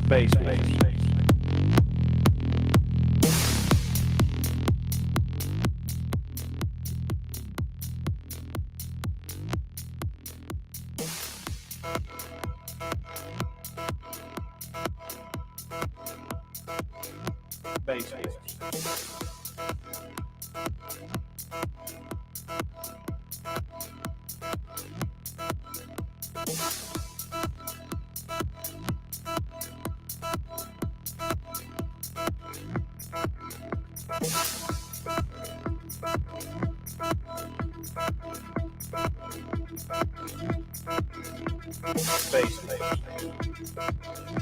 Bass, bass. Bass, bass. Bass, bass.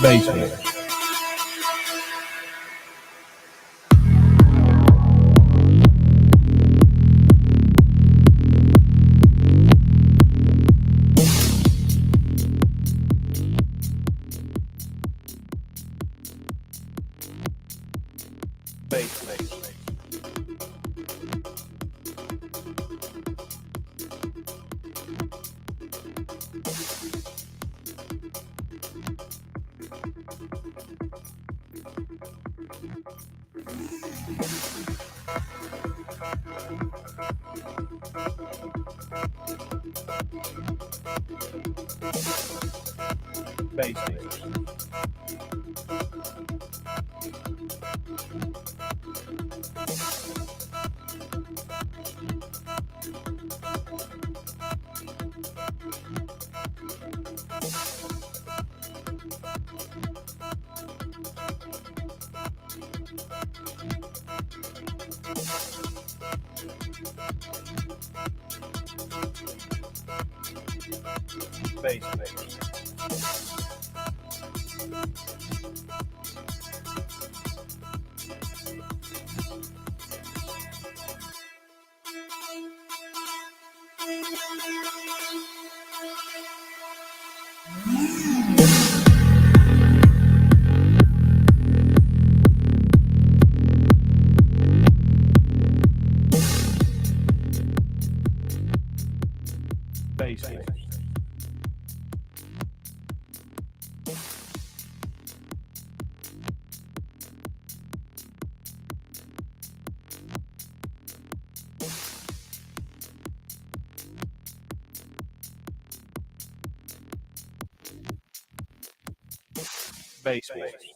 Bass, bass. Bass, bass. Bass, bass. Bass, bass. Bass, bass. Bass, bass.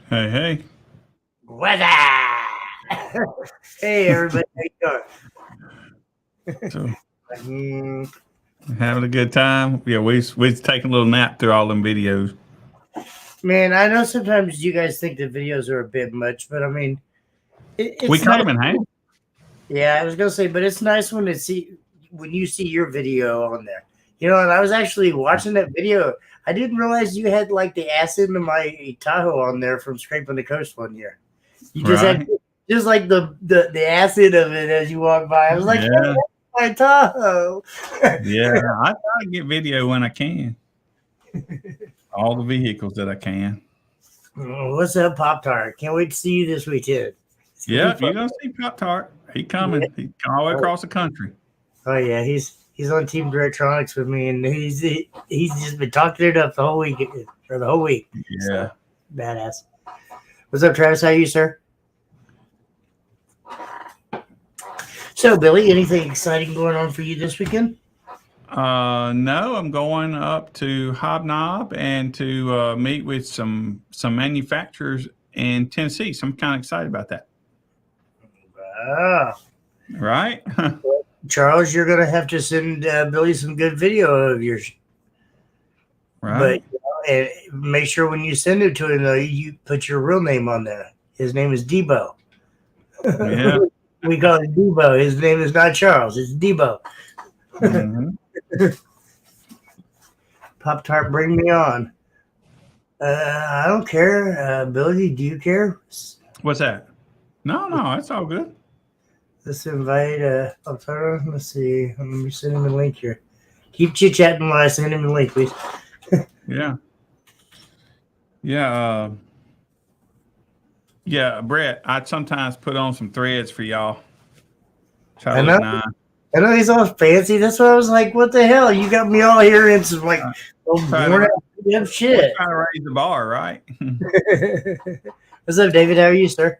Hey, hey. Weather. Hey, everybody. How you So doing? having a good time. Yeah, we taking a little nap through all them videos. Man, I know sometimes you guys think the videos are a bit much, but I mean, it's We cut nice. them in half. Yeah, I was gonna say, but it's nice when you see your video on there. You know, and I was actually watching that video. I didn't realize you had like the acid in my Tahoe on there from scraping the coast one year. You just Right. had just like the acid of it as you walk by. I was like, Yeah. hey, that's my Tahoe. Yeah, I try to get video when I can. All the vehicles that I can. What's up, Pop Tart? Can't wait to see you this weekend. It's gonna be Yeah, fun. you're gonna see Pop Tart. He coming. He's all the way across the country. Oh yeah, he's on Team Directronics with me, and he's just been talking it up the whole week or the whole week. Yeah. So, badass. What's up, Travis? How are you, sir? So, Billy, anything exciting going on for you this weekend? No, I'm going up to Hobnob and to meet with some manufacturers in Tennessee. So I'm kind of excited about that. Wow. Right? Charles, you're gonna have to send Billy some good video of yours. Right. But and make sure when you send it to him, though, you put your real name on there. His name is Debo. Yeah. We call it Debo. His name is not Charles. It's Debo. Mm-hmm. Pop Tart, bring me on. I don't care. Billy, do you care? What's that? No, that's all good. Let's invite Pop Tart. Let's see. Let me send him a link here. Keep chit chatting while I send him a link, please. Yeah. Yeah. Yeah, Brett, I'd sometimes put on some threads for y'all. Try to look nice. I know he's all fancy. That's why I was like, what the hell? You got me all here in some like boring out shit. Try to raise the bar, right? What's up, David? How are you, sir?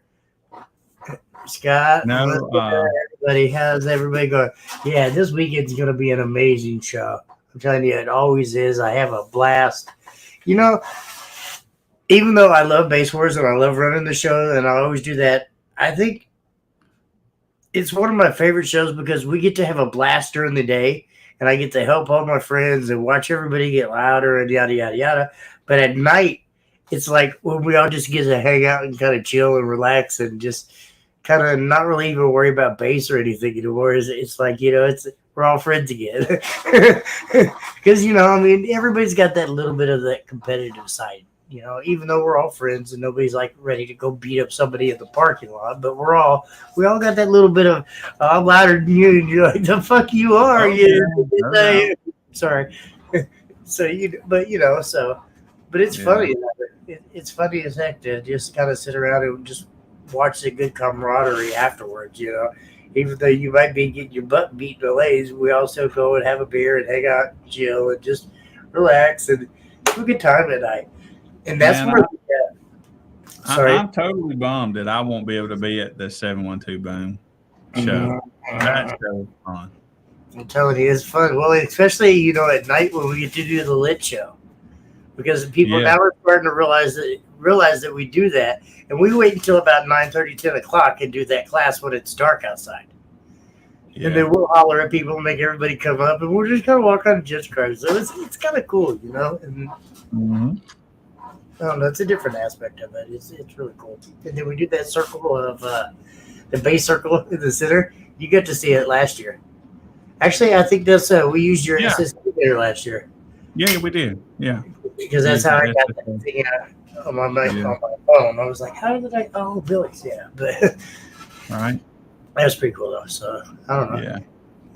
Scott? No, everybody. How's everybody going? Yeah, this weekend's going to be an amazing show. I'm telling you, it always is. I have a blast. You know, even though I love Base Wars and I love running the show and I always do that, I think it's one of my favorite shows because we get to have a blast during the day, and I get to help all my friends and watch everybody get louder and yada yada yada. But at night, it's like when we all just get to hang out and kind of chill and relax and just kind of not really even worry about bass or anything anymore. It's like, we're all friends again. Because, I mean, everybody's got that little bit of that competitive side, even though we're all friends and nobody's like ready to go beat up somebody in the parking lot, but we all got that little bit of, I'm louder than you, and you're like, the fuck you are. Sorry. So, but it's funny. It's funny as heck to just kind of sit around and just watch the good camaraderie afterwards, Even though you might be getting your butt beat in the lays, we also go and have a beer and hang out and chill and just relax and have a good time at night. And that's where I'm totally bummed that I won't be able to be at the 712 Boom show. That's so fun. I'm telling you, it's fun. Well, especially, at night when we get to do the lit show. Because people now are starting to realize that we do that, and we wait until about 9:30, 10 o'clock and do that class when it's dark outside. Yeah. And then we'll holler at people and make everybody come up, and we'll just kind of walk on jet cars. So it's kind of cool, And I don't know, it's a different aspect of it. It's really cool. And then we do that circle of the base circle in the center. You got to see it last year. Actually, I think that's we used your SSD there last year. Yeah, we did. Yeah. Because that's how I got that thing on my phone. I was like, how did I? Oh, Billy's. Yeah. But right. That was pretty cool, though. So, I don't know. Yeah.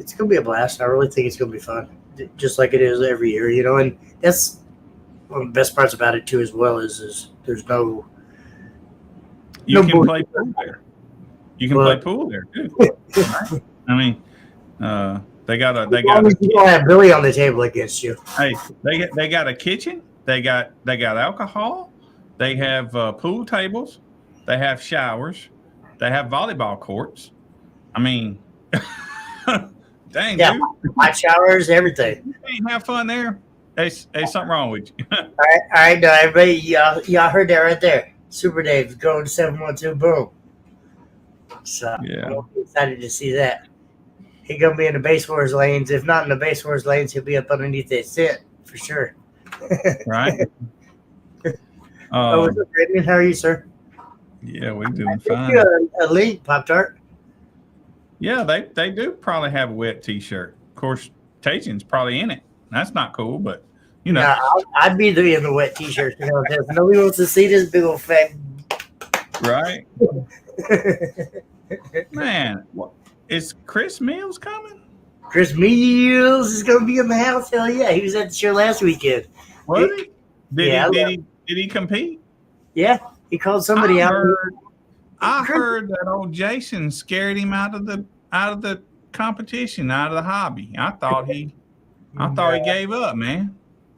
It's going to be a blast. I really think it's going to be fun. Just like it is every year, And that's one of the best parts about it, too, as well, is there's no. You can play pool there. You can play pool there, too. Right? I mean, They got you don't have Billy on the table against you. Hey, they got a kitchen. They got alcohol. They have pool tables. They have showers. They have volleyball courts. I mean, dang, yeah, dude. Hot showers, everything. You ain't have fun there. There's something wrong with you. all right, everybody, y'all heard that right there. Super Dave's going to 712 Boom. So I'm excited to see that. He's going to be in the base wars lanes. If not in the base wars lanes, he'll be up underneath that set for sure. Right. What's up, Brandon? How are you, sir? Yeah, we're doing fine. A link, Pop-Tart. Yeah, they do probably have a wet T-shirt. Of course, Tajin's probably in it. That's not cool, but, I'd be in the wet T-shirt. Nobody wants to see this big old fat. Right. Man, what? Is Chris Mills coming? Chris Mills is going to be in the house. Hell yeah. He was at the show last weekend. Was he? Did he compete? Yeah. He called somebody out. I heard that old Jason scared him out of the competition, out of the hobby. I thought he gave up, man.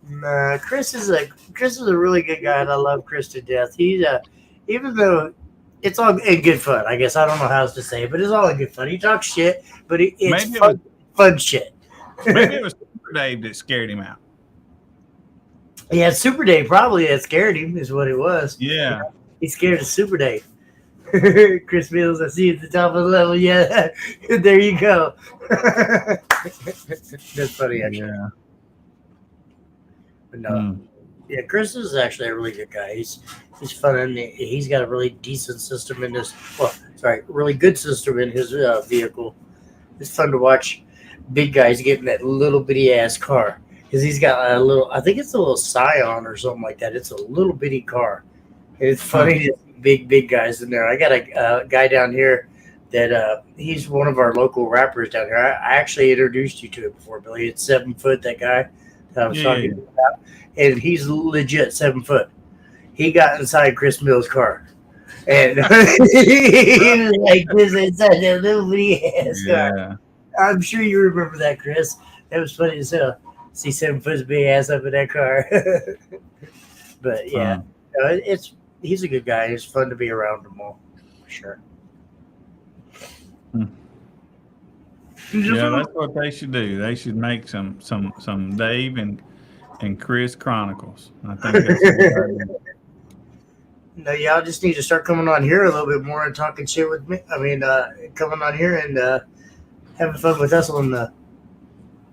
Nah, Chris is a really good guy, and I love Chris to death. He's even though it's all in good fun, I guess. I don't know how else to say it, but it's all in good fun. He talks shit, but it's fun shit. Maybe it was Super Dave that scared him out. Yeah, Super Dave probably that scared him is what it was. Yeah. He's scared of Super Dave. Chris Mills, I see you at the top of the level. Yeah, there you go. That's funny, actually. Yeah. But no. Yeah, Chris is actually a really good guy. He's fun, and he's got a really decent system in his. Really good system in his vehicle. It's fun to watch big guys get in that little bitty ass car because he's got a little. I think it's a little Scion or something like that. It's a little bitty car. It's funny to see big guys in there. I got a guy down here that he's one of our local rappers down here. I actually introduced you to it before, Billy. It's 7 foot. That guy that I was talking about. And he's legit 7 foot. He got inside Chris Mills' car. And he was like this inside that little bitty ass car. I'm sure you remember that, Chris. That was funny as hell. See 7 foot's big ass up in that car. But yeah, he's a good guy. It's fun to be around him all, for sure. Yeah, that's what they should do. They should make some Dave and Chris Chronicles. I think that's what No, y'all just need to start coming on here a little bit more and talking shit with me. I mean, coming on here and having fun with us on the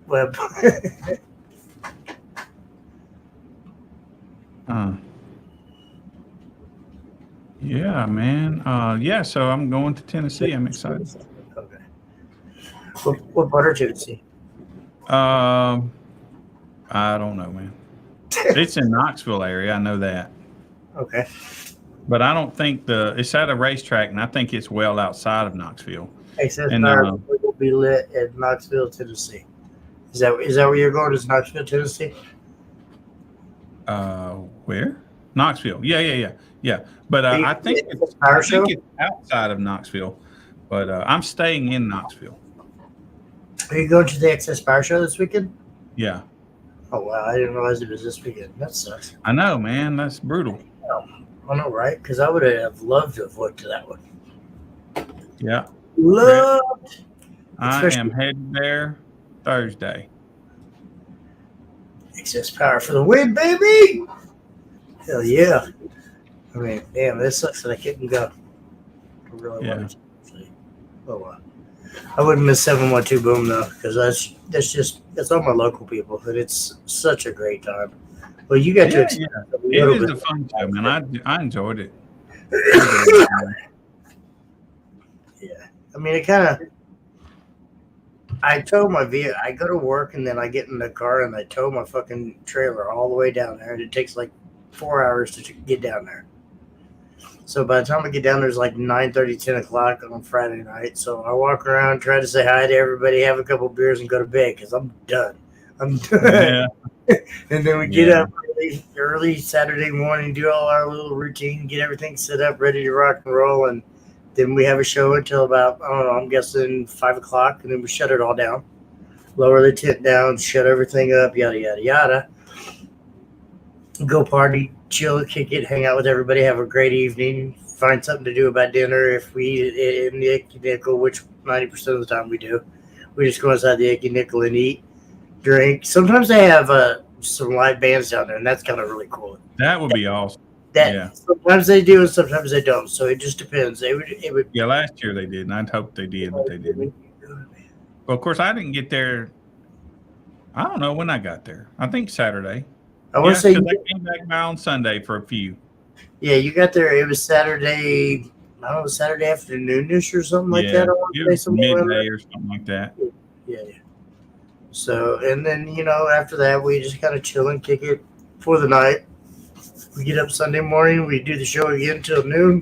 web. Yeah, man. Yeah, so I'm going to Tennessee. I'm excited. Okay. What part of Tennessee? I don't know, man. It's in Knoxville area. I know that. Okay. But I don't think it's at a racetrack, and I think it's well outside of Knoxville. Access And, Power will be lit at Knoxville, Tennessee. Is that where you're going? Is Knoxville, Tennessee? Where? Knoxville. Yeah. But I think it's outside of Knoxville. But I'm staying in Knoxville. Are you going to the Access Power Show this weekend? Yeah. Oh wow! I didn't realize it was this weekend. That sucks. I know, man. That's brutal. I know, right? Because I would have loved to have went to that one. Yeah. Loved. I am headed there Thursday. Access Power for the win, baby! Hell yeah! I mean, damn, this sucks that I couldn't go. I really wanted to. Oh wow. I wouldn't miss 712 Boom though, because that's all my local people, and it's such a great time. Well, you got to experience a little bit. It is a fun show, man. I enjoyed it. Yeah, I mean, it kind of. I tow my vehicle. I go to work and then I get in the car and I tow my fucking trailer all the way down there, and it takes like 4 hours to get down there. So by the time I get down there, it's like 9:30, 10 o'clock on Friday night. So I walk around, try to say hi to everybody, have a couple beers, and go to bed because I'm done. Yeah. And then we get up early Saturday morning, do all our little routine, get everything set up, ready to rock and roll, and then we have a show until about, I don't know, I'm guessing 5 o'clock, and then we shut it all down, lower the tent down, shut everything up, yada, yada, yada. Go party, chill, kick it, hang out with everybody, have a great evening, find something to do about dinner. If we eat in the Icky Nickel, which 90% of the time we do, we just go inside the Icky Nickel and eat, drink. Sometimes they have some live bands down there, and that's kind of really cool. That would be awesome. Sometimes they do and sometimes they don't, so it just depends. It would. Yeah, last year they did, and I'd hope they did, but they didn't. Well, of course, I didn't get there. I don't know when I got there. I think Saturday. I want to say I came back by on Sunday for a few. Yeah, you got there. It was Saturday. I don't know, Saturday afternoonish or something like that. It was midday or something like that. Yeah. So, and then after that, we just kind of chill and kick it for the night. We get up Sunday morning. We do the show again till noon.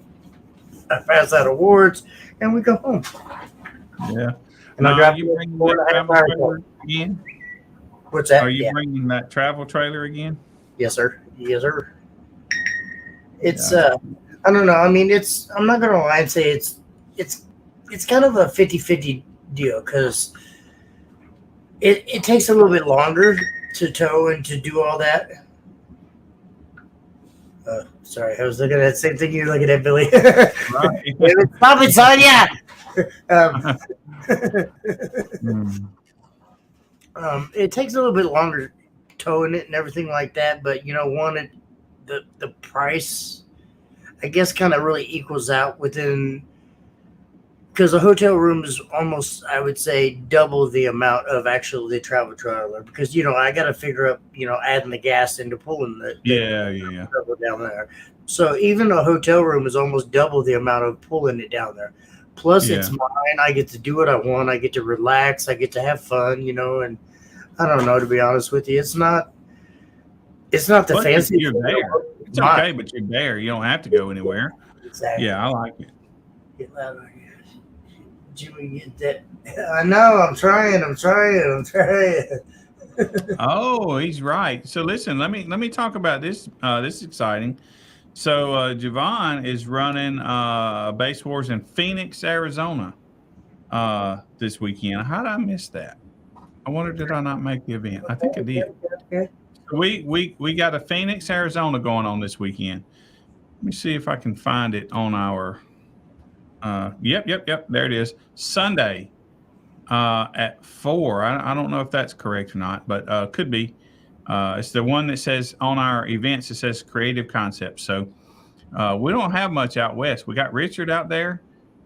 I pass out awards, and we go home. Yeah. And I drive you bringing that travel trailer again? What's that? Are you bringing that travel trailer again? Yes, sir. Yes, sir. It's I don't know. I mean, I'm not gonna lie and say it's kind of a 50-50 deal because it takes a little bit longer to tow and to do all that. Sorry, I was looking at the same thing you're looking at, Billy. Right. Stop it, son. Yeah. It takes a little bit longer towing it and everything like that, but the price, I guess, kind of really equals out within, because a hotel room is almost, I would say, double the amount of actually the travel trailer, because I got to figure up adding the gas into pulling the travel down there. So even a hotel room is almost double the amount of pulling it down there. Plus, it's mine. I get to do what I want. I get to relax. I get to have fun, and I don't know, to be honest with you. It's not the fancy. You're there. It's okay, but you're there. You don't have to go anywhere. Exactly. Yeah, I like it. Get louder. Jimmy, get that. I know. I'm trying. Oh, he's right. So listen, let me talk about this. This is exciting. So Javon is running Base Wars in Phoenix, Arizona this weekend. How did I miss that? I wonder, did I not make the event? I think I did. Okay. We got a Phoenix, Arizona going on this weekend. Let me see if I can find it on our. Yep. There it is. Sunday at 4. I don't know if that's correct or not, but could be. It's the one that says on our events. It says Creative Concepts. So We don't have much out west. We got Richard out there,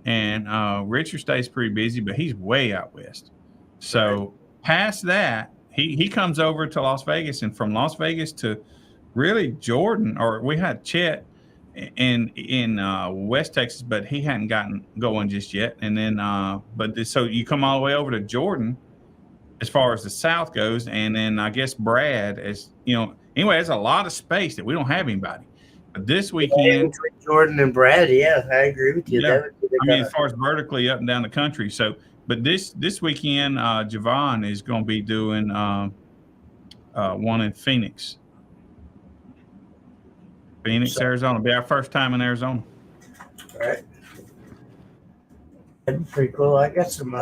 and Richard stays pretty busy, but he's way out west. So past that, he comes over to Las Vegas, and from Las Vegas to really Jordan, or we had Chet in West Texas, but he hadn't gotten going just yet. And then, so you come all the way over to Jordan as far as the south goes, and then I guess Brad, as you know, anyway, there's a lot of space that we don't have anybody. But this weekend, between Jordan and Brad, yeah, I agree with you. Yeah. I mean, as far as vertically up and down the country. So, but this weekend, Javon is going to be doing one in Phoenix, Arizona. It'll be our first time in Arizona. All right. That'd be pretty cool. I got some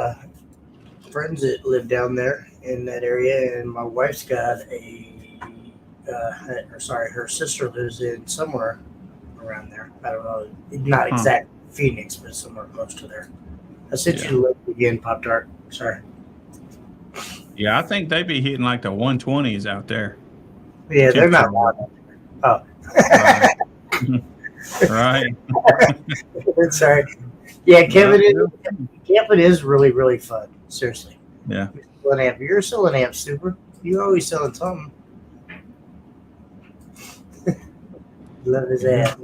friends that live down there in that area, and my wife's got her sister lives in somewhere around there. I don't know, not exact Phoenix, but somewhere close to there. I sent you the link again, Pop Tart. Sorry. Yeah, I think they be hitting like the 120s out there. Yeah, they're not loud. Oh. Right. Sorry. Yeah, camping is really, really fun. Seriously. Yeah. You're selling amps, Super. You're always selling something. Love his ass.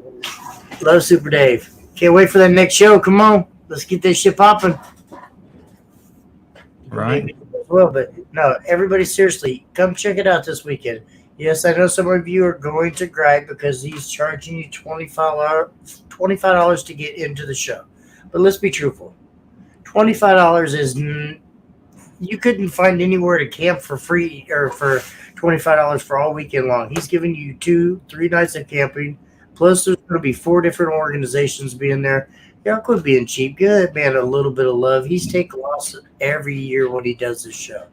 Love Super Dave. Can't wait for that next show. Come on. Let's get this shit popping. Right. Well, but no, everybody, seriously, come check it out this weekend. Yes, I know some of you are going to gripe because he's charging you $25 to get into the show. But let's be truthful. $25 is you couldn't find anywhere to camp for free or for $25 for all weekend long. He's giving you 2-3 nights of camping. Plus, there's going to be 4 different organizations being there. Y'all quit being cheap. Give that man a little bit of love. He's taking loss every year when he does this show.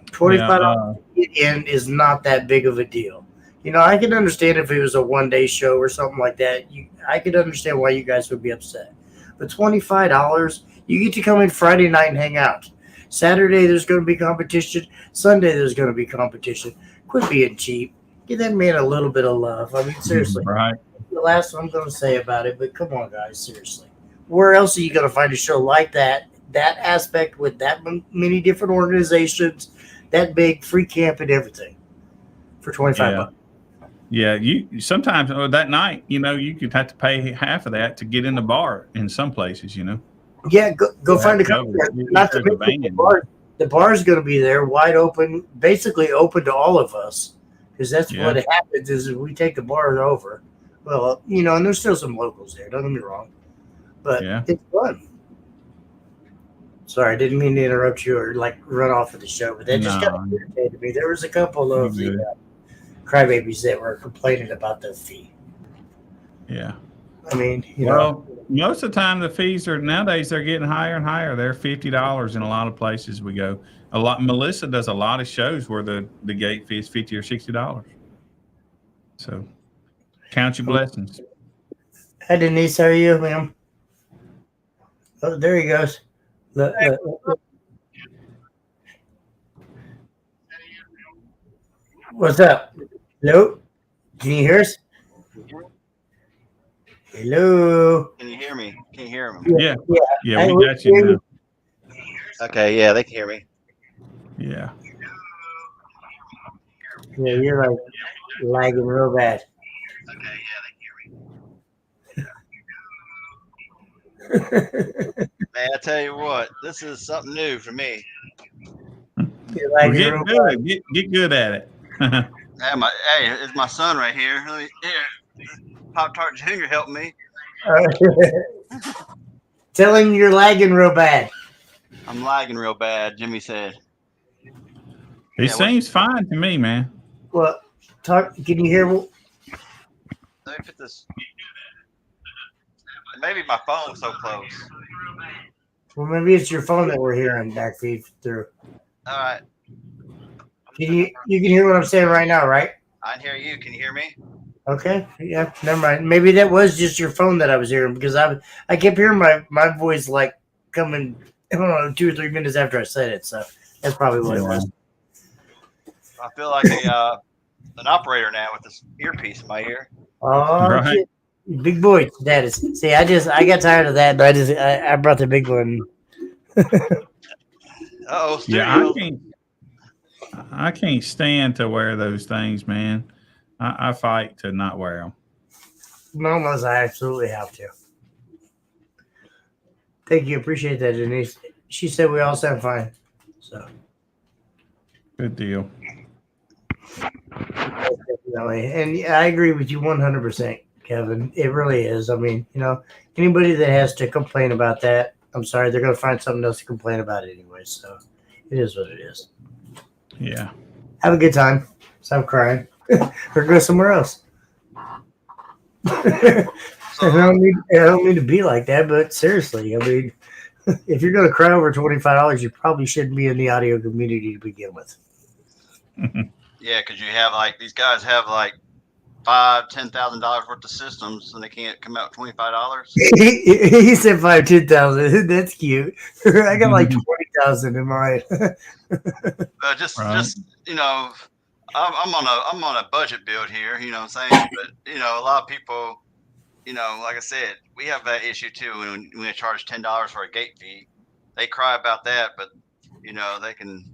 $25 to get in is not that big of a deal. You know, I can understand if it was a one-day show or something like that. I could understand why you guys would be upset. But $25, you get to come in Friday night and hang out. Saturday, there's going to be competition. Sunday, there's going to be competition. Quit being cheap. Give that man a little bit of love. I mean, seriously. Right. The last one I'm going to say about it, but come on, guys, seriously. Where else are you going to find a show like that aspect with that many different organizations, that big, free camp and everything for $25? Yeah, you sometimes that night, you know, you could have to pay half of that to get in the bar in some places, you know. Yeah, go find a couple. Not to mention the bar is going to be there, wide open, basically open to all of us, because that's what happens is we take the bar over. Well, you know, and there's still some locals there. Don't get me wrong, but it's fun. Sorry, I didn't mean to interrupt you or like run off of the show, but that just kind of irritated me. There was a couple of crybabies that were complaining about the fee. Yeah. I mean, you know. Most of the time the fees are nowadays they're getting higher and higher. They're $50 in a lot of places we go. Melissa does a lot of shows where the gate fee is $50 or $60. So count your blessings. Hi Denise, how are you, ma'am? Oh, there he goes. Look. What's up? Hello? Can you hear us? Hello? Can you hear me? Can you hear me? Yeah, we got you now. Okay, yeah, they can hear me. Yeah. Yeah, you're like lagging real bad. Okay, man, I tell you what, this is something new for me. You're lagging Get good. Get good at it. Hey, it's my son right here. Here, Pop Tart Jr. helped me. Tell him you're lagging real bad. I'm lagging real bad, Jimmy said. He seems fine to me, man. Well, can you hear? Let me put this. Maybe my phone's so close. Well, maybe it's your phone that we're hearing backfeed through. All right. You can hear what I'm saying right now, right? I can hear you. Can you hear me? Okay. Yeah. Never mind. Maybe that was just your phone that I was hearing because I kept hearing my voice like coming. I don't know, 2 or 3 minutes after I said it. So that's probably what it was. I feel like an operator now with this earpiece in my ear. Oh, right. Big boy status. See, I got tired of that, and I brought the big one. Oh, Yeah, studio. I can't stand to wear those things, man. I fight to not wear them. No, unless I absolutely have to. Thank you, appreciate that, Denise. She said we all sound fine. So Good deal. definitely, and yeah, I agree with you 100%, Kevin. It really is. I mean, anybody that has to complain about that, I'm sorry, they're going to find something else to complain about anyway. So it is what it is. Yeah. Have a good time. Stop crying, or go somewhere else. I don't mean to be like that, but seriously, I mean, if you're going to cry over $25, you probably shouldn't be in the audio community to begin with. Yeah, because you have like these guys have like $5,000-$10,000 worth of systems, and they can't come out $25. He said 5,000-10,000. That's cute. I got like 20,000 in mine. Just Right. I'm on a budget build here. You know what I'm saying? But a lot of people, like I said, we have that issue too. When we charge $10 for a gate fee, they cry about that, but they can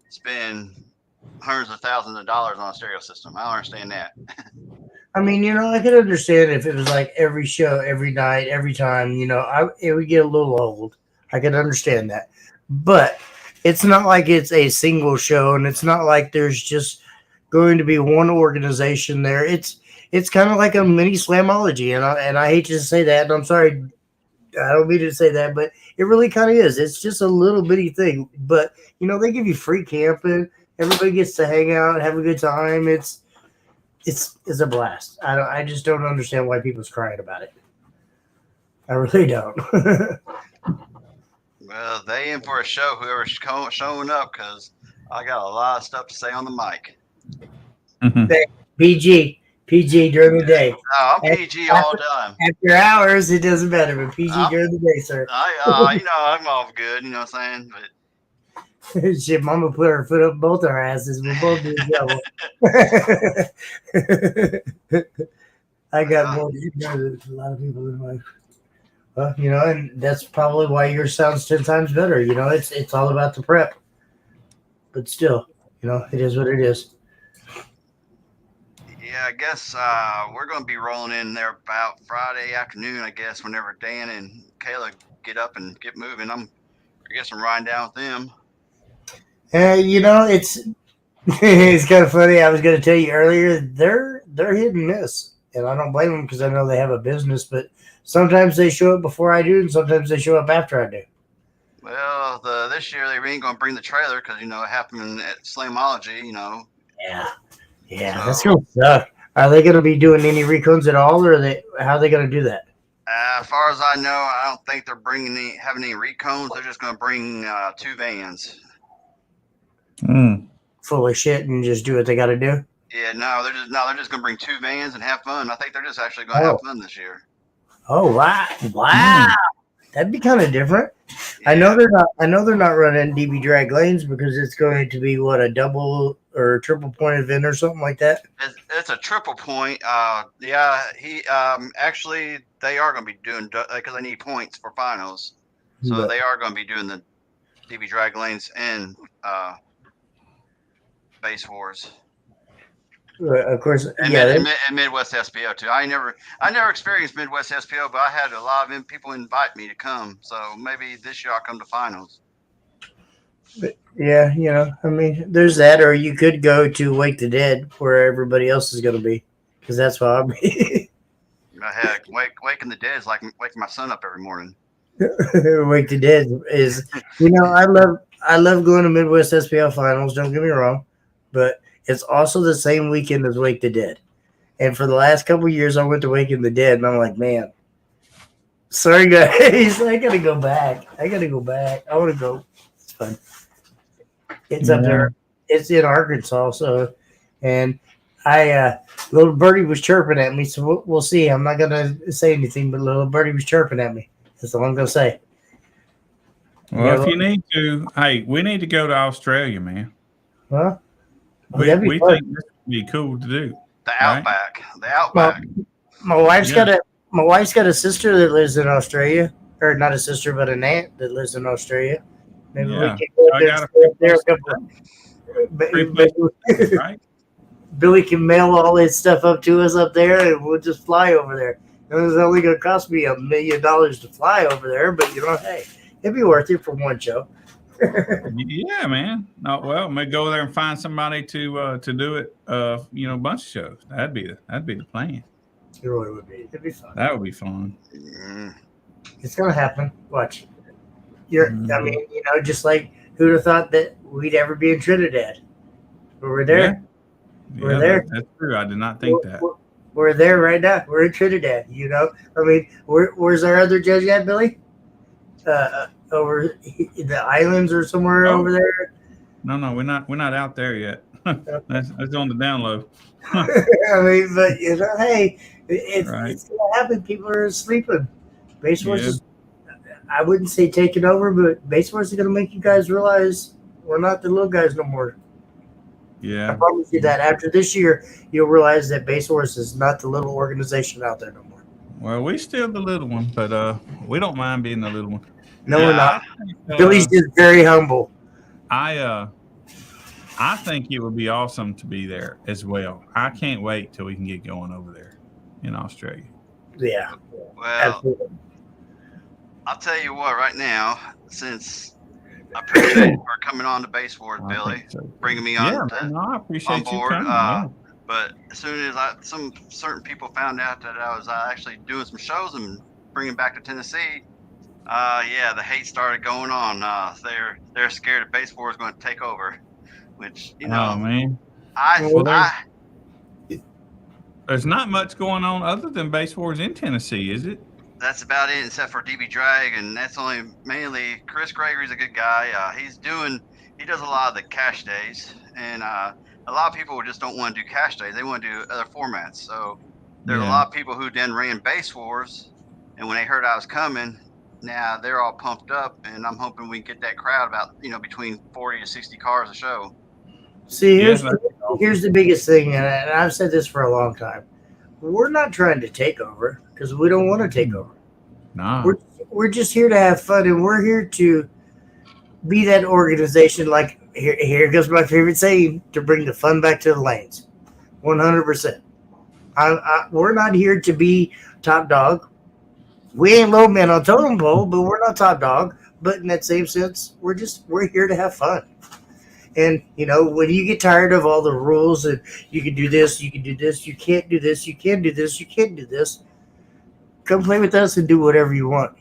spend hundreds of thousands of dollars on a stereo system. I don't understand that. I mean, I could understand if it was like every show, every night, every time. It would get a little old. I could understand that, but it's not like it's a single show, and it's not like there's just going to be one organization there. It's kind of like a mini slamology, and I hate to say that, and I'm sorry, I don't mean to say that, but it really kind of is. It's just a little bitty thing, but they give you free camping. Everybody gets to hang out, have a good time. It's a blast. I just don't understand why people's crying about it. I really don't. Well, they in for a show. Whoever's showing up, because I got a lot of stuff to say on the mic. PG during the day. Oh, I'm PG all the time. After hours, it doesn't matter, but PG during the day, sir. I'm all good. You know what I'm saying? But shit, Mama put her foot up both our asses. We both do double. I got more than a lot of people in my. Well, and that's probably why yours sounds 10 times better. It's all about the prep. But still, it is what it is. Yeah, I guess we're going to be rolling in there about Friday afternoon, I guess, whenever Dan and Kayla get up and get moving. I guess I'm riding down with them. It's it's kind of funny. I was going to tell you earlier, they're hit and miss, and I don't blame them because I know they have a business. But sometimes they show up before I do, and sometimes they show up after I do. Well, this year they ain't going to bring the trailer because it happened at Slamology. Yeah, that's gonna suck. Are they going to be doing any recons at all, or how are they going to do that? As far as I know, I don't think they're having any recons. They're just going to bring 2 vans. Full of shit and just do what they got to do. Yeah, they're just going to bring 2 vans and have fun. I think they're just actually going to have fun this year. Oh wow! That'd be kind of different. Yeah. I know they're not running DB drag lanes because it's going to be a double or triple point event or something like that. It's a triple point. Yeah, he actually they are going to be doing because they need points for finals, so they are going to be doing the DB drag lanes and base wars. Of course, and Midwest SPO too. I never experienced Midwest SPO, but I had a lot of people invite me to come. So maybe this year I'll come to finals. But yeah, I mean, there's that, or you could go to Wake the Dead, where everybody else is going to be, because that's where I'll be. Heck, waking the dead is like waking my son up every morning. Wake the Dead is, I love going to Midwest SPL finals. Don't get me wrong, but it's also the same weekend as Wake the Dead. And for the last couple of years, I went to Wake the Dead, and I'm like, man, sorry guys, I gotta go back. I want to go. It's fun. It's up there. It's in Arkansas, so, and little birdie was chirping at me, so we'll see. I'm not gonna say anything, but little birdie was chirping at me. That's all I'm gonna say. Well, if you need to, hey, we need to go to Australia, man. Huh? We think this would be cool to do. The Outback. The Outback. My wife's Yeah. got a sister that lives in Australia, or not a sister, but an aunt that lives in Australia. Maybe we Yeah. can go up I there and got a stay free up there place. a couple. Free place, right? Billy can mail all his stuff up to us up there, and we'll just fly over there. And it's only going to cost me $1 million to fly over there, but hey, it'd be worth it for one show. Yeah, man. No, well, maybe go there and find somebody to do it. A bunch of shows. That'd be the plan. It really would be. It'd be fun. That would be fun. Mm. It's going to happen. Watch. I Mhm. mean, just like who'd have thought that we'd ever be in Trinidad? But we're there. We're there. That's true. I did not think that. We're there right now. We're in Trinidad. I mean, where's our other judge at, Billy? Over the islands or somewhere over there. No, we're not out there yet. that's on the download. I mean, but hey, it's Right. it's gonna happen. People are sleeping. Base Wars Yeah. is, I wouldn't say taking over, but Base Wars is gonna make you guys realize we're not the little guys no more. I Yeah. promise you that after this year, you'll realize that Base Wars is not the little organization out there no more. Well, we still the little one, but we don't mind being the little one. No, we're not. I think, Billy's just very humble. I think it would be awesome to be there as well. I can't wait till we can get going over there in Australia. Yeah, Well, absolutely. I'll tell you what. Right now, since I appreciate you for coming on to Base Wars, I Billy, think so. bringing me Yeah, on. man, no, I appreciate on you board, coming. Yeah. But as soon as some certain people found out that I was actually doing some shows and bringing back to Tennessee, yeah, the hate started going on. They're scared that Base Wars is going to take over, which Oh man, I there's not much going on other than Base Wars in Tennessee, is it? that's about it, except for DB Drag, and that's only mainly Chris Gregory's a good guy. He does a lot of the cash days, and a lot of people just don't want to do cash days. They want to do other formats. So there's a lot of people who then ran Base Wars, and when they heard I was coming, now they're all pumped up, and I'm hoping we can get that crowd about between 40 to 60 cars a show. See, here's Yeah, the biggest thing, and I've said this for a long time. We're not trying to take over because we don't want to take over. No. We're just here to have fun, and we're here to be that organization. Like here goes my favorite saying: to bring the fun back to the lanes. 100%. We're not here to be top dog. We ain't low man on totem pole, but we're not top dog. But in that same sense, we're here to have fun. And when you get tired of all the rules and you can do this, you can do this, you can't do this, you can do this, you can't do this, come play with us and do whatever you want.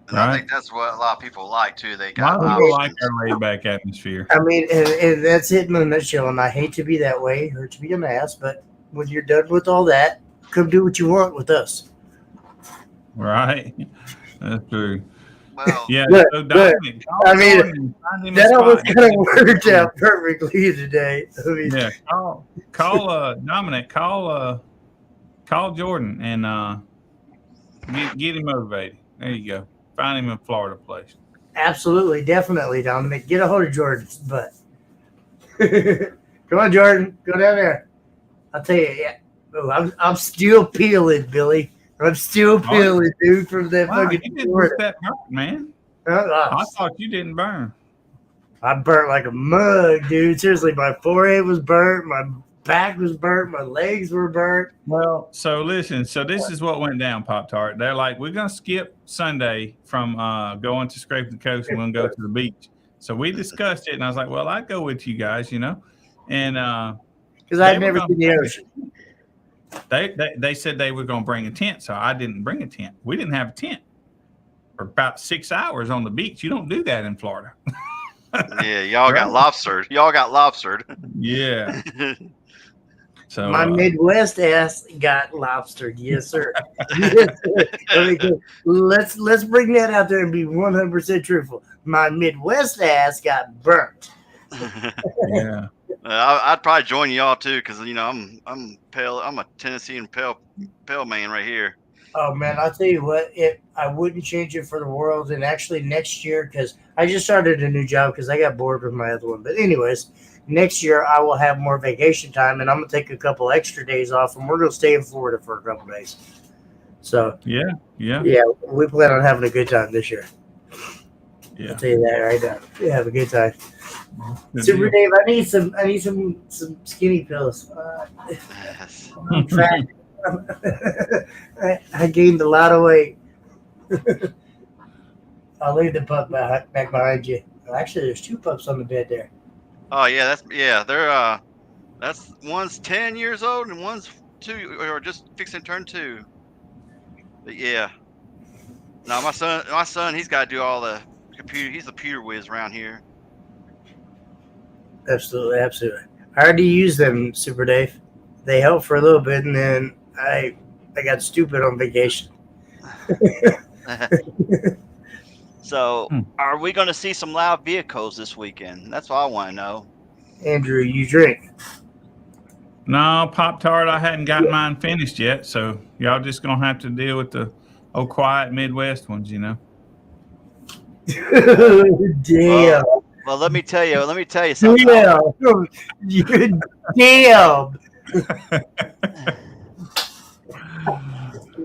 And I think that's what a lot of people like too. They A got lot of people options. like our laid back atmosphere. I mean, and that's it in a nutshell. And I hate to be that way or to be an ass, but when you're done with all that, come do what you want with us. Right. That's true. Well, Yeah. Good, So good. Dominic, I mean, that almost spot. kind of worked out perfectly today. I mean, Yeah. Call Dominic. Call Jordan and get him motivated. There you go. Find him in Florida place. absolutely, definitely, Dominic. Get a hold of Jordan's butt. Come on, Jordan. Go down there. I'll tell you, yeah. Oh, I'm still peeling, Billy. I'm still peeling, dude, from that Wow, fucking you didn't Florida. look that burn, man. I thought you didn't burn. I burnt like a mug, dude. Seriously, my forehead was burnt, my back was burnt, my legs were burnt. Well, so listen. So this is what went down, Pop Tart. They're like, we're gonna skip Sunday from going to Scrape the Coast and we're gonna go to the beach. So we discussed it, and I was like, well, I'd go with you guys, and Because I've never seen the ocean. They said they were going to bring a tent, so I didn't bring a tent. We didn't have a tent for about 6 hours on the beach. You don't do that in Florida. yeah, y'all got lobstered. Y'all got lobstered. Yeah. So My Midwest ass got lobstered. Yes, sir. Yes, sir. I mean, let's bring that out there and be 100% truthful. My Midwest ass got burnt. yeah. I'd probably join y'all too, because I'm pale. I'm a Tennessee and pale man right here. Oh man, I'll tell you what, I wouldn't change it for the world. And actually, next year, because I just started a new job because I got bored with my other one. But anyways, next year I will have more vacation time, and I'm gonna take a couple extra days off, and we're gonna stay in Florida for a couple days. So Yeah. yeah, we plan on having a good time this year. Yeah. I'll tell you that right now. We have a good time. Good Super deal. Dave, I need some skinny pills. Yes. I'm fat. I gained a lot of weight. I'll leave the pup back behind you. Well, actually, there's two pups on the bed there. Oh yeah, they're that's one's 10 years old and one's 2 or just fixing to turn 2. But yeah. No, my son, he's got to do all the computer. He's the computer whiz around here. Absolutely, absolutely. I already used them, Super Dave. They helped for a little bit, and then I got stupid on vacation. So, are we going to see some loud vehicles this weekend? That's what I want to know. Andrew, you drink. No, Pop Tart, I hadn't gotten mine finished yet, so y'all just gonna have to deal with the old quiet Midwest ones, you know. Damn. Well, let me tell you something. Damn. Damn. You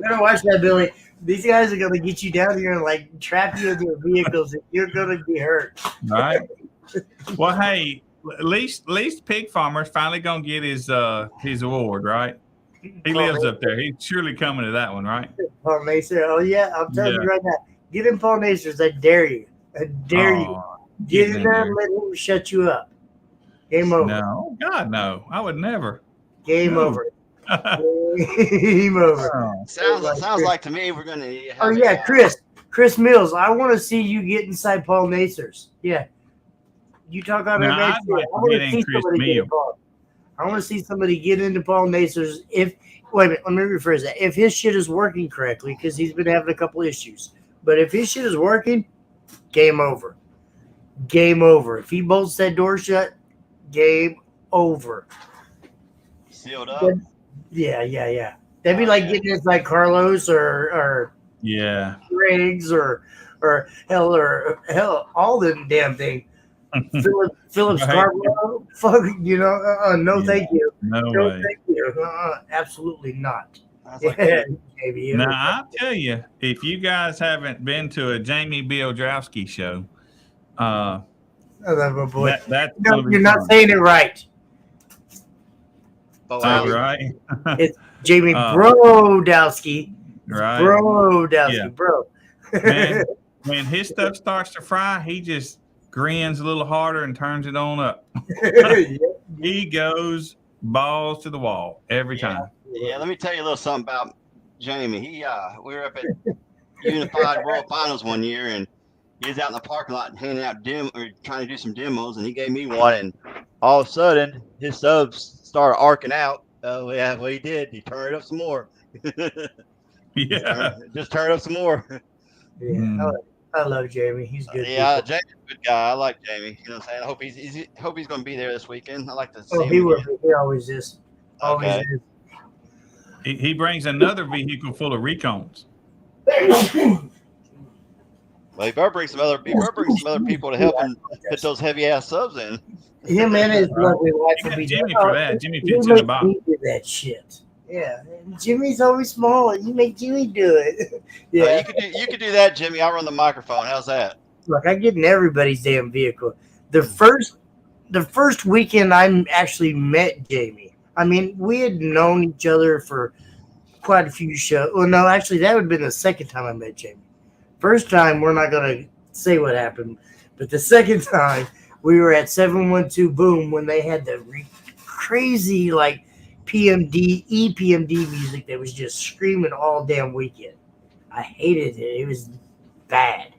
better watch that, Billy. These guys are gonna get you down here and like trap you into vehicles, and you're gonna be hurt. Right. Well, hey, at least Pig Farmer's finally gonna get his award, right? He lives up there. He's surely coming to that one, right? Paul Nacer. Oh yeah, I'm telling you right now. Get in Paul Nacer's. I dare you. I dare you. Get in there and let him shut you up. Game over. No, God, no. I would never. Game over. Game over. Sounds like to me we're gonna. Oh yeah, Chris Mills. I want to see you get inside Paul Nacer's. Yeah. You talk on Now, that. I'd like I want to to get see in Chris somebody get Mills. involved. I want to see somebody get into Paul Nacer's. Wait a minute, let me rephrase that. If his shit is working correctly, because he's been having a couple issues. But if his shit is working, game over. Game over. If he bolts that door shut, game over. Sealed up. Yeah. That'd be like getting inside Carlos or Yeah. Griggs or hell all them damn thing. Phillips Right. Scarborough, fuck, no, Yeah. thank you. No No, way. thank you. Absolutely not. That's like Maybe. Now, I'll tell you, if you guys haven't been to a Jamie Bieldraowski show, I love my boy. that's No, gonna be you're not fun. saying it right. Oh, Oh, right. It's Jamie Uh, Brodowski. Right. Brodowski, Yeah. bro. Man, when his stuff starts to fry, he just grins a little harder and turns it on up. He goes balls to the wall every time. Yeah, let me tell you a little something about Jamie. We were up at Unified World Finals one year, and he was out in the parking lot handing out trying to do some demos, and he gave me one, and all of a sudden his subs started arcing out. Oh yeah, what he did, he turned it up some more. Yeah. Just turn it up some more. Yeah, I love Jamie. He's good. Yeah, people. Jamie's a good guy. I like Jamie. You know what I'm saying? I hope he's going to be there this weekend. I like to see Oh, him. he will. again. He always is. Always Okay. is. He brings another vehicle full of recons. Well, he better bring some other people to help him put those heavy ass subs in. Him and his lovely wife You will got be Jimmy there. for that. Jimmy You fits in the make box. me do that shit. Yeah, Jimmy's always small. You make Jimmy do it. Yeah, You could do that, Jimmy. I'll run the microphone. How's that? look, I get in everybody's damn vehicle. The first weekend I actually met Jamie. I mean, we had known each other for quite a few shows. Well, no, actually, that would have been the second time I met Jamie. First time, we're not gonna say what happened, but the second time we were at 712 Boom when they had the crazy like EPMD music that was just screaming all damn weekend. I hated it. It was bad.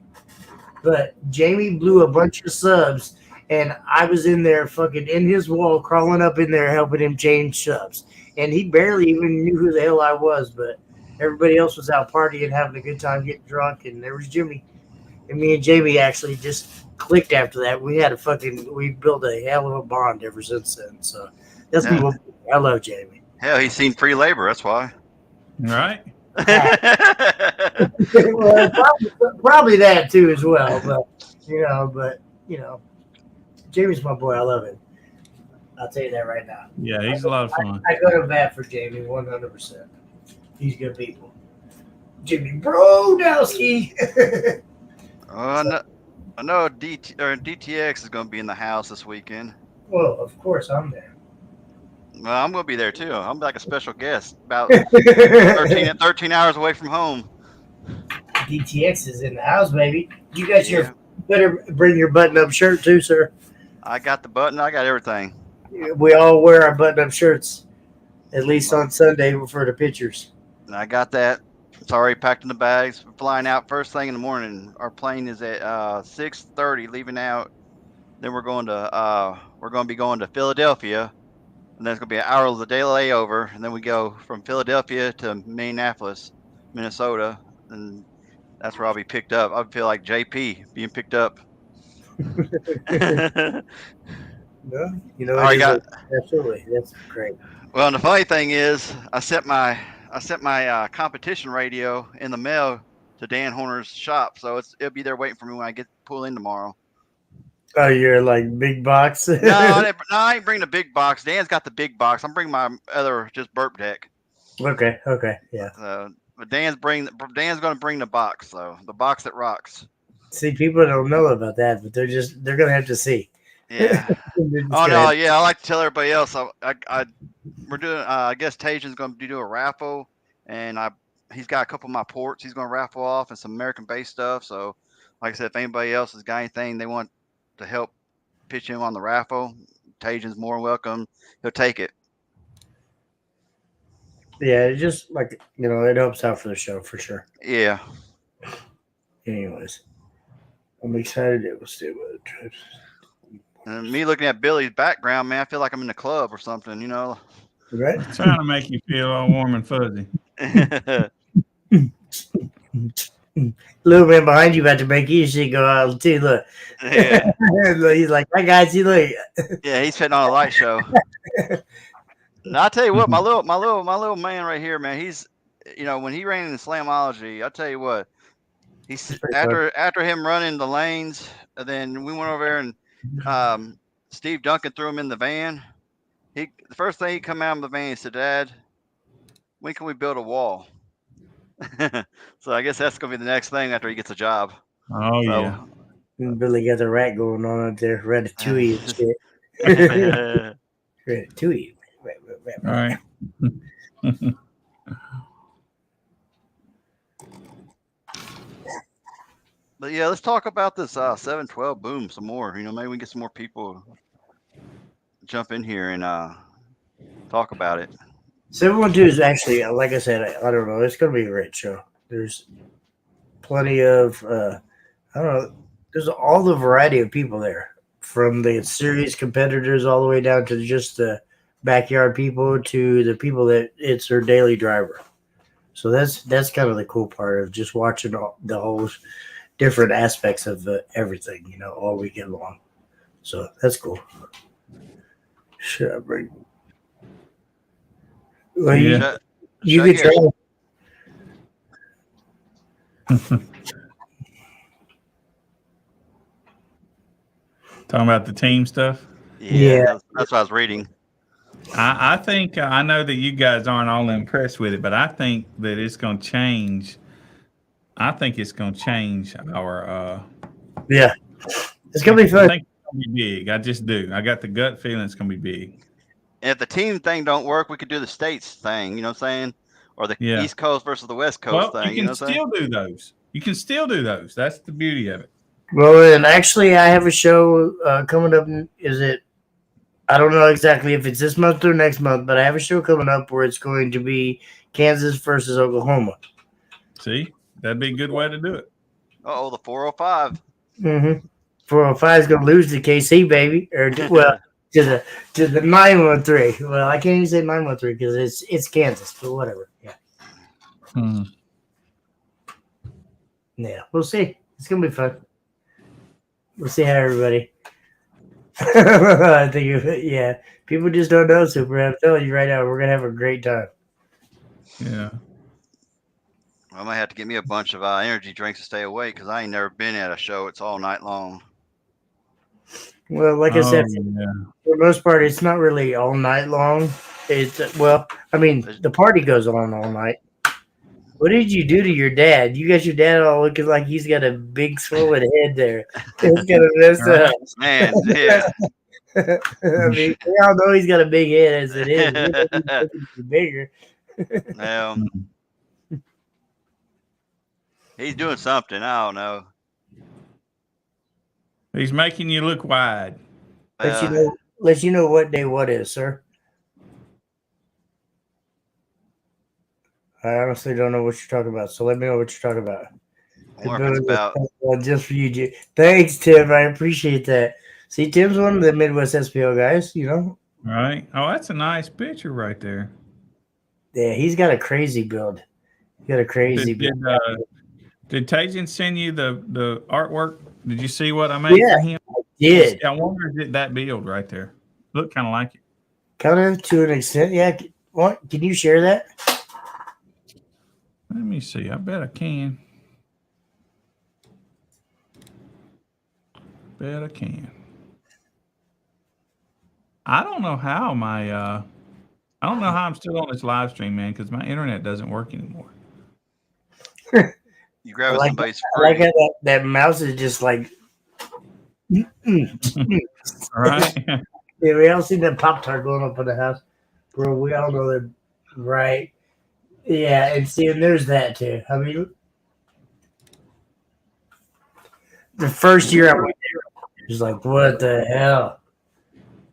But Jamie blew a bunch of subs, and I was in there fucking in his wall, crawling up in there helping him change subs. And he barely even knew who the hell I was, but everybody else was out partying, having a good time, getting drunk, and there was Jimmy. And me and Jamie actually just clicked after that. We built a hell of a bond ever since then. So that's Yeah. I love Jamie. Hell, he's seen free labor. That's why. Right? Well, probably that too as well. But Jamie's my boy. I love him. I'll tell you that right now. Yeah, he's a lot of fun. I go to bat for Jamie 100%. He's good people. Jimmy Brodowski. Oh, I know DTX is going to be in the house this weekend. Well, of course I'm there. Well, I'm going to be there too. I'm like a special guest, about 13 hours away from home. DTX is in the house, baby. You got your better bring your button-up shirt too, sir. I got the button. I got everything. We all wear our button-up shirts, at least on Sunday for the pictures. I got that. It's already packed in the bags. We're flying out first thing in the morning. Our plane is at 6:30, leaving out. Then we're going to be going to Philadelphia, and then it's going to be an hour of the day layover, and then we go from Philadelphia to Minneapolis, Minnesota, and that's where I'll be picked up. I feel like JP being picked up. Yeah, absolutely. That's great. Well, and the funny thing is, I sent my competition radio in the mail to Dan Horner's shop, so it'll be there waiting for me when I pull in tomorrow. Oh, you're like big box? No, I ain't bringing the big box. Dan's got the big box. I'm bringing my other just burp deck. Okay, yeah. But Dan's going to bring the box, though, the box that rocks. See, people don't know about that, but they're going to have to see. Yeah. Oh no, yeah. I like to tell everybody else. We're doing. I guess Tajan's going to do a raffle, and he's got a couple of my ports. He's going to raffle off and some American-based stuff. So, like I said, if anybody else has got anything they want to help pitch in on the raffle, Tajan's more welcome. He'll take it. Yeah, it just it helps out for the show for sure. Yeah. Anyways, I'm excited it was do it. And me looking at Billy's background, man, I feel like I'm in the club or something, Right? Trying to make you feel all warm and fuzzy. Little man behind you about to make you should go out too. Look. Yeah. He's like, "Hi guys, you look." Yeah, he's putting on a light show. Now, I'll tell you what, my little man right here, man, he's when he ran in Slamology, I'll tell you what, he's after him running the lanes, and then we went over there and Steve Duncan threw him in the van. The first thing he come out of the van, he said, "Dad, when can we build a wall?" So I guess that's gonna be the next thing after he gets a job. Oh yeah. Billy got the rat going on out there, Ratatouille and shit. Ratatouille. All right. But yeah, let's talk about this 712 boom some more. Maybe we can get some more people jump in here and talk about it. 712 is actually, like I said, I don't know. It's going to be a great show. There's plenty of, I don't know, there's all the variety of people there, from the serious competitors all the way down to just the backyard people to the people that it's their daily driver. So that's kind of the cool part of just watching the whole different aspects of everything, all weekend long. So that's cool. Should I bring? Well, Yeah. you could try. Talking about the team stuff. Yeah. That's what I was reading. I think I know that you guys aren't all impressed with it, but I think that it's going to change. I think it's going to change our. Yeah, it's going to be fun. I think it's going to be big. I just do. I got the gut feeling it's going to be big. If the team thing don't work, we could do the states thing. You know what I'm saying? Or the East Coast versus the West Coast thing. You can still do those. You can still do those. That's the beauty of it. Well, and actually, I have a show coming up. I don't know exactly if it's this month or next month, but I have a show coming up where it's going to be Kansas versus Oklahoma. See, that'd be a good way to do it. Oh, the 405. 405 is going to lose to KC, baby, or to the 913. Well, I can't even say 913 because it's Kansas, but whatever. Yeah. Yeah, we'll see. It's going to be fun. We'll see how everybody. I think, people just don't know, Super. I'm telling you right now, we're going to have a great time. Yeah. I might have to get me a bunch of energy drinks to stay awake because I ain't never been at a show. It's all night long. Well, like I Oh, said, yeah. for the most part, it's not really all night long. It's I mean, the party goes on all night. What did you do to your dad? You got your dad all looking like he's got a big swollen head there. He's got a mess Right. up. Man, yeah. I mean, we all know he's got a big head as it is. We don't need to be bigger. Well, he's doing something. I don't know. He's making you look wide. Let you know what day what is, sir. I honestly don't know what you're talking about, so let me know what you're talking about. I wonder if it's about. Just for you, thanks, Tim. I appreciate that. See, Tim's one of the Midwest SPO guys, you know. Right. Oh, that's a nice picture right there. Yeah, he's got a crazy build. He's got a crazy build. Did Tajin send you the artwork? Did you see what I made for him? Did. I wonder if that build right there. Look kind of like it. Kind of to an extent, yeah. What? Can you share that? Let me see. I bet I can. Bet I can. I don't know how I don't know how I'm still on this live stream, man, because my internet doesn't work anymore. You grab somebody's free. I like how that mouse is just like. Right. Yeah, we all seen that Pop-Tart going up in the house. Bro, we all know that. Right. Yeah, and see, and there's that too. I mean, the first year I went there, it was like, what the hell?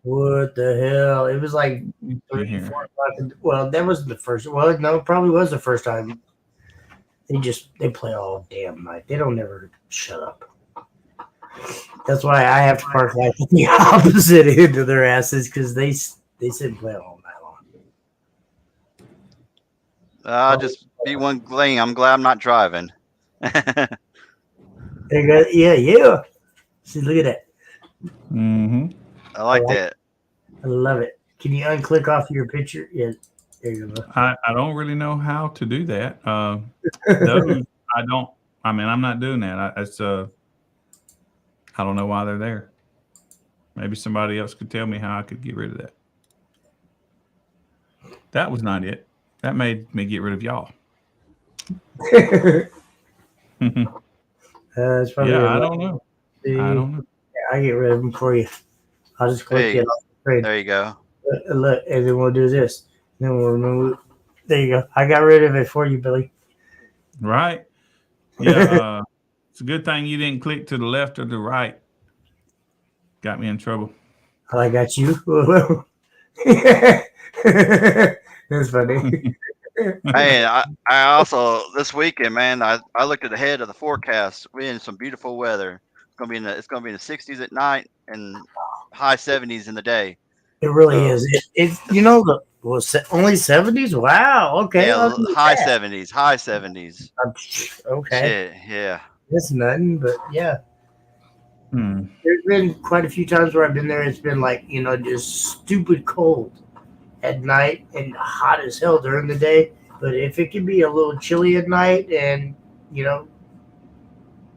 What the hell? It was like 3, 4 o'clock. Well, that wasn't the first. Well, no, it probably was the first time. They play all damn night. They don't ever shut up. That's why I have to park like the opposite end of their asses because they sit and play all night long. I'll just be one thing. I'm glad I'm not driving. There you go. Yeah. See, look at that. Mm-hmm. I like that. I love it. Can you unclick off your picture? Yeah, there you go. I don't really know how to do that. Those I don't. I mean, I'm not doing that. I don't know why they're there. Maybe somebody else could tell me how I could get rid of that. That was not it. That made me get rid of y'all. It's probably I don't know. I don't know. Yeah, I get rid of them for you. I'll just click it off the screen. There you go. Look, and then we'll do this. Then we'll remove. There you go. I got rid of it for you, Billy. Right. Yeah. It's a good thing you didn't click to the left or the right. Got me in trouble. I got you. That's funny. Hey, I also this weekend, man. I looked ahead of the forecast. We're in some beautiful weather. It's gonna be in the 60s at night and high 70s in the day. It really is. It's only 70s. Wow. Okay. Yeah, high 70s. High 70s. Okay. Shit, yeah. It's nothing, but yeah. There's been quite a few times where I've been there. It's been like, just stupid cold at night and hot as hell during the day. But if it can be a little chilly at night and,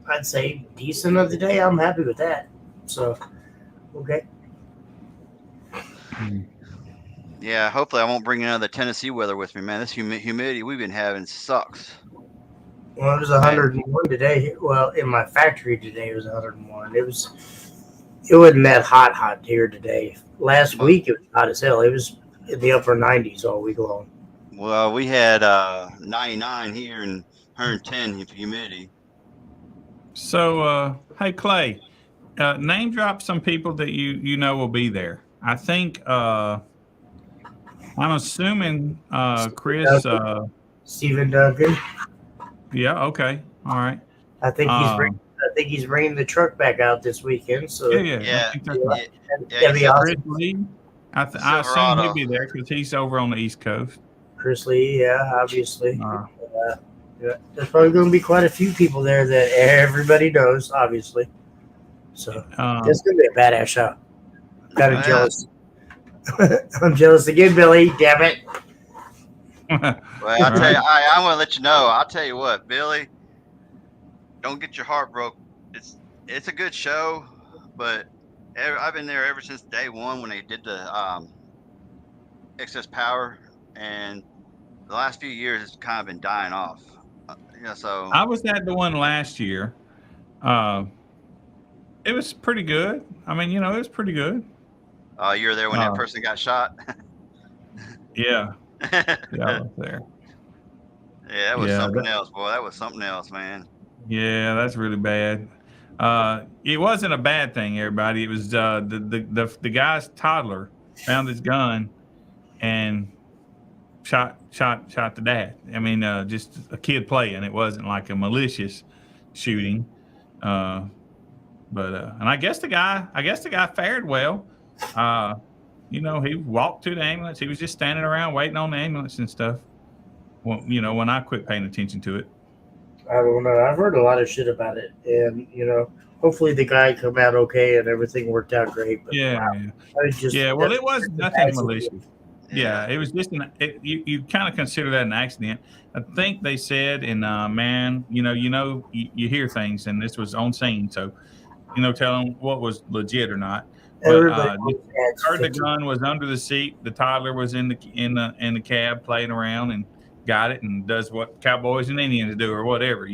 I'd say decent of the day, I'm happy with that. So, okay. Yeah, hopefully I won't bring another Tennessee weather with me, man. This humidity we've been having sucks. Well, it was 101 today. Well, in my factory today, it was 101. It wasn't that hot here today. Last week, it was hot as hell. It was in the upper 90s all week long. Well, we had 99 here and 110 humidity. So, hey, Clay, name drop some people that you know will be there. I think, I'm assuming Chris. Stephen Duncan. Yeah. Okay. All right. I think he's bringing the truck back out this weekend. So yeah. I think that's right. That'd be awesome. Chris Lee. I assume he'll be there because he's over on the East Coast. Chris Lee, yeah, obviously. Yeah, there's probably going to be quite a few people there that everybody knows, obviously. So it's going to be a badass show. I'm kind of jealous. I'm jealous again, Billy. Damn it. Well, I tell you, I'm gonna let you know. I'll tell you what, Billy, don't get your heart broke. It's a good show, but I've been there ever since day one when they did the excess power, and the last few years it's kind of been dying off. So I was at the one last year. Uh, it was pretty good. I mean, it was pretty good. you were there when that person got shot. Yeah, Yeah, yeah, I was there. that was something else, boy. That was something else, man. Yeah, that's really bad. It wasn't a bad thing, everybody. It was the guy's toddler found his gun and shot the dad. I mean, just a kid playing. It wasn't like a malicious shooting. And I guess the guy fared well. He walked to the ambulance. He was just standing around waiting on the ambulance and stuff. Well, when I quit paying attention to it. I don't know. I've heard a lot of shit about it, and hopefully the guy come out okay and everything worked out great. But Yeah, wow, Well, it was nothing malicious. Yeah, it was just you kind of consider that an accident. I think they said, and man, you hear things, and this was on scene, so tell them what was legit or not. But heard the gun was under the seat. The toddler was in the cab playing around and got it and does what cowboys and Indians do or whatever.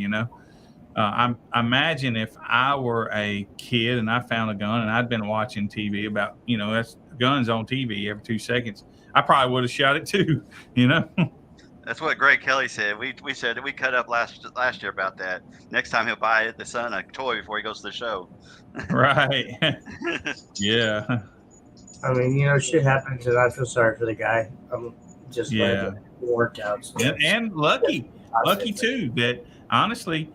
I imagine if I were a kid and I found a gun and I'd been watching TV about that's guns on TV every 2 seconds, I probably would have shot it too. That's what Greg Kelly said. We said we cut up last year about that. Next time he'll buy the son a toy before he goes to the show. Right. Yeah. I mean, shit happens, and I feel sorry for the guy. I'm just glad that it worked out. So and lucky too that honestly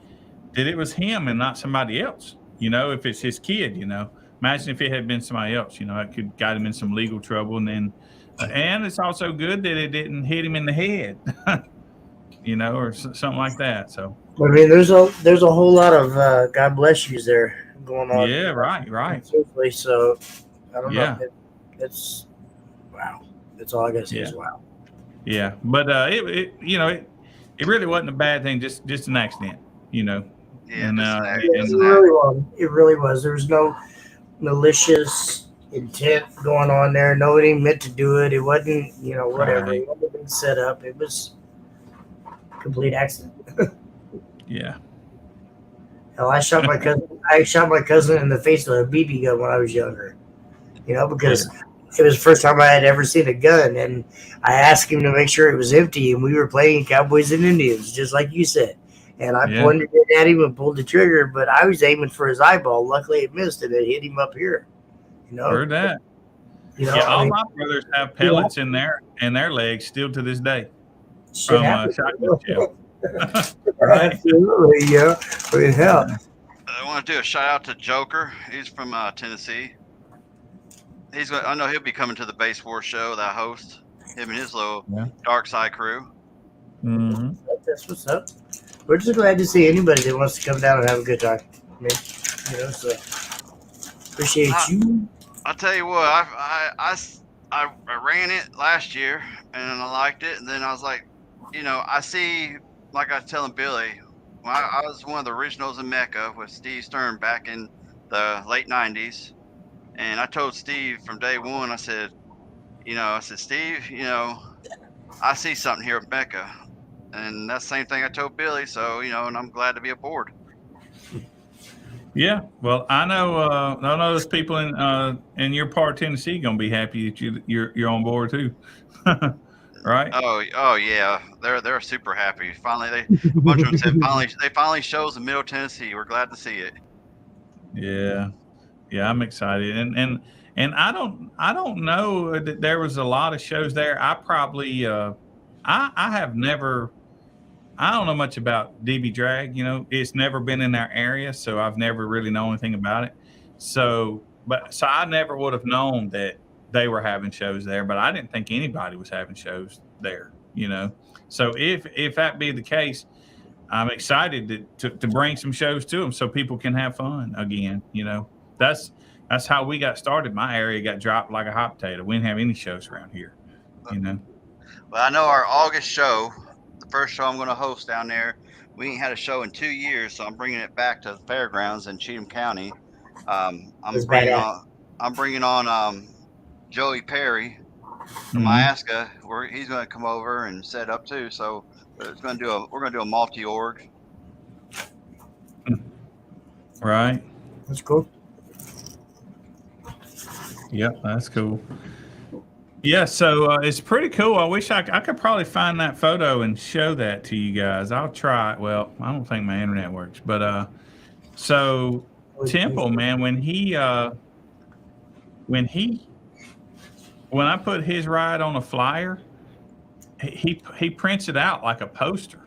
that it was him and not somebody else. If it's his kid, imagine if it had been somebody else. It could got him in some legal trouble, and then and it's also good that it didn't hit him in the head, or something like that. So I mean, there's a whole lot of God bless yous there going on. Yeah, right. So I don't know. It's wow. That's all I gotta say is wow. Yeah, but it really wasn't a bad thing. Just an accident. Yeah, and it really was. There was no malicious intent going on there. Nobody meant to do it. It wasn't, whatever. Right. It wasn't been set up. It was a complete accident. Yeah. Hell, I shot my cousin in the face with a BB gun when I was younger. Because it was the first time I had ever seen a gun, and I asked him to make sure it was empty, and we were playing Cowboys and Indians, just like you said. And I pointed it at him and pulled the trigger, but I was aiming for his eyeball. Luckily, it missed, and it hit him up here. Heard that. All my brothers have pellets in their legs still to this day from shotgun shell. Absolutely, yeah. I mean, hell. I want to do a shout out to Joker. He's from Tennessee. I know he'll be coming to the Base War show that I host. Him and his little Dark Side crew. Mm-hmm. That's what's up. We're just glad to see anybody that wants to come down and have a good time. I mean, so appreciate you. I'll tell you what, I ran it last year and I liked it, and then I was like, I see, like I was telling Billy, when I was one of the originals in Mecca with Steve Stern back in the late 90s, and I told Steve from day one, I said, Steve, I see something here at Mecca. And that's the same thing I told Billy. So, and I'm glad to be aboard. Yeah. Well, I know those people in your part of Tennessee going to be happy that you're on board too. Right? Oh yeah. They're super happy. Finally, a bunch of them said they finally shows in Middle Tennessee. We're glad to see it. Yeah. Yeah, I'm excited. And I don't know that there was a lot of shows there. I probably I have never, I don't know much about DB Drag. It's never been in our area, so I've never really known anything about it. So I never would have known that they were having shows there, but I didn't think anybody was having shows there. So if that be the case, I'm excited to bring some shows to them so people can have fun again. That's how we got started. My area got dropped like a hot potato. We didn't have any shows around here. Well, I know our August show, the first show I'm going to host down there. We ain't had a show in 2 years, so I'm bringing it back to the fairgrounds in Cheatham County. I'm That's bringing badass. on. I'm bringing on Joey Perry from Mhm. Iasca, where he's going to come over and set up too. So we're going to do a multi-org. Right. That's cool. Yep, that's cool. Yeah, so it's pretty cool. I wish I could probably find that photo and show that to you guys. I'll try it. Well, I don't think my internet works, but so Temple, man, when I put his ride on a flyer, he prints it out like a poster,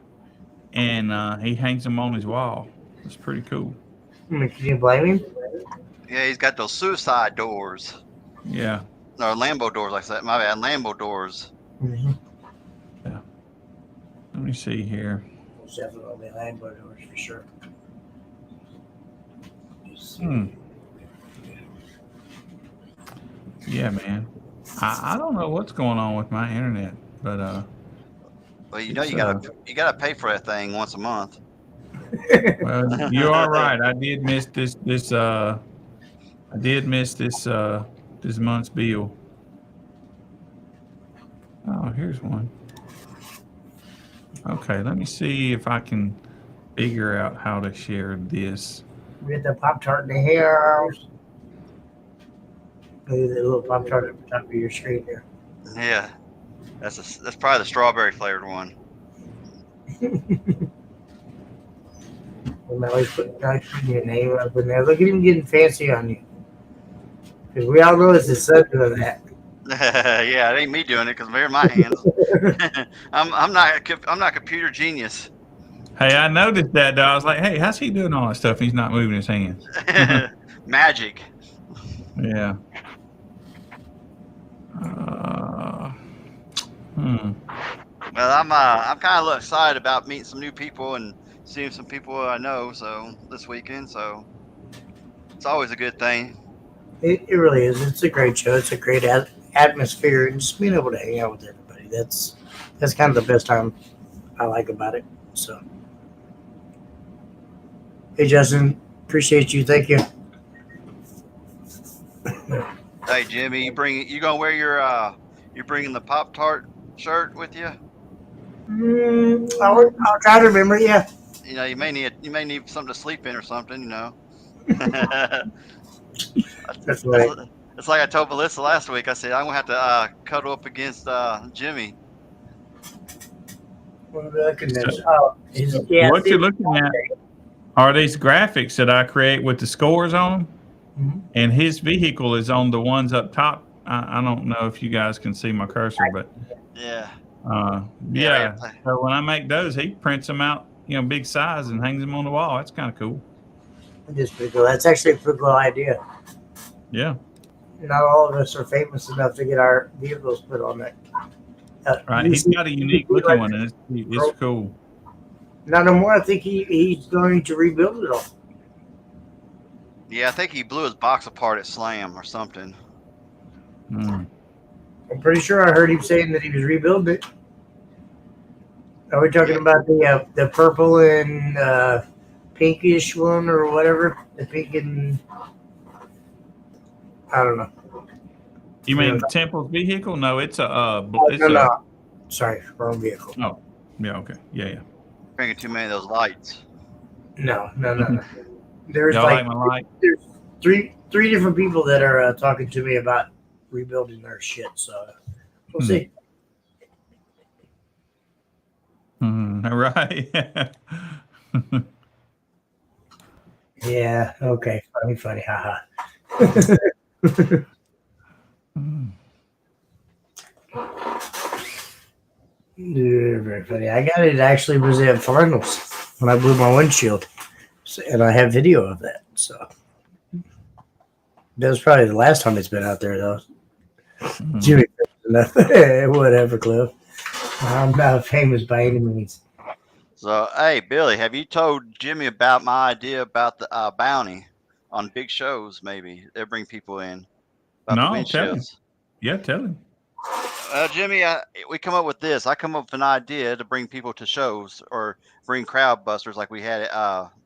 and he hangs them on his wall. It's pretty cool. Can you blame him? Yeah, he's got those suicide doors. Yeah. Or Lambo doors, like that. My bad, Lambo doors. Mm-hmm. Yeah. Let me see here. Definitely Lambo doors for sure. Yeah, man. I don't know what's going on with my internet, but Well, you know you gotta pay for that thing once a month. well, you are right. I did miss this this month's bill. Oh, here's one. Okay, let me see if I can figure out how to share this. Get the Pop-Tart in the house. Look at the little Pop-Tart at the top of your screen there. Yeah, that's probably the strawberry flavored one. I'm always putting your name up in there. Look at him getting fancy on you. Because we all know it's his son doing that. Yeah, it ain't me doing it because they're in my hands. I'm not computer genius. Hey, I noticed that though. I was like, hey, how's he doing all that stuff? He's not moving his hands. Magic. Yeah. Well, I'm kind of excited about meeting some new people and seeing some people I know. So this weekend, so it's always a good thing. It really is. It's a great show. It's a great atmosphere, and just being able to hang out with everybody. That's kind of the best time I like about it. So, hey, Justin, appreciate you. Thank you. Hey, Jimmy, you gonna wear you're bringing the Pop-Tart shirt with you? I'll try to remember. Yeah. You know, you may need something to sleep in or something. You know. That's right. It's like I told Melissa last week. I said I'm gonna have to cuddle up against Jimmy. What are What you're looking at are these graphics that I create with the scores on them. Mm-hmm. And his vehicle is on the ones up top. I don't know if you guys can see my cursor, but Yeah. yeah. So when I make those, he prints them out, big size and hangs them on the wall. That's kind of cool. That's pretty cool. That's actually a pretty cool idea. Yeah. Not all of us are famous enough to get our vehicles put on that. Right. He's got a unique looking one, and it's cool. Not no more. I think he's going to rebuild it all. Yeah, I think he blew his box apart at Slam or something. Mm. I'm pretty sure I heard him saying that he was rebuilding it. Are we talking about the purple and pinkish one or whatever? The pink and I don't know. You mean Temple's vehicle? No, it's no. Sorry, wrong vehicle. Oh, yeah, okay, yeah. Bringing too many of those lights. No. There's Y'all like my light? There's three different people that are talking to me about rebuilding their shit. So we'll see. Right. Yeah. Okay. Funny. Haha. Very funny. I got it actually was at finals when I blew my windshield, and I have video of that. So that was probably the last time it's been out there, though. Jimmy, whatever, Cliff. I'm not famous by any means. So, hey, Billy, have you told Jimmy about my idea about the bounty on big shows? Maybe they bring people in. About No, the tell him. windshields. Yeah, tell him. Jimmy, we come up with this. I come up with an idea to bring people to shows or bring crowd busters like we had at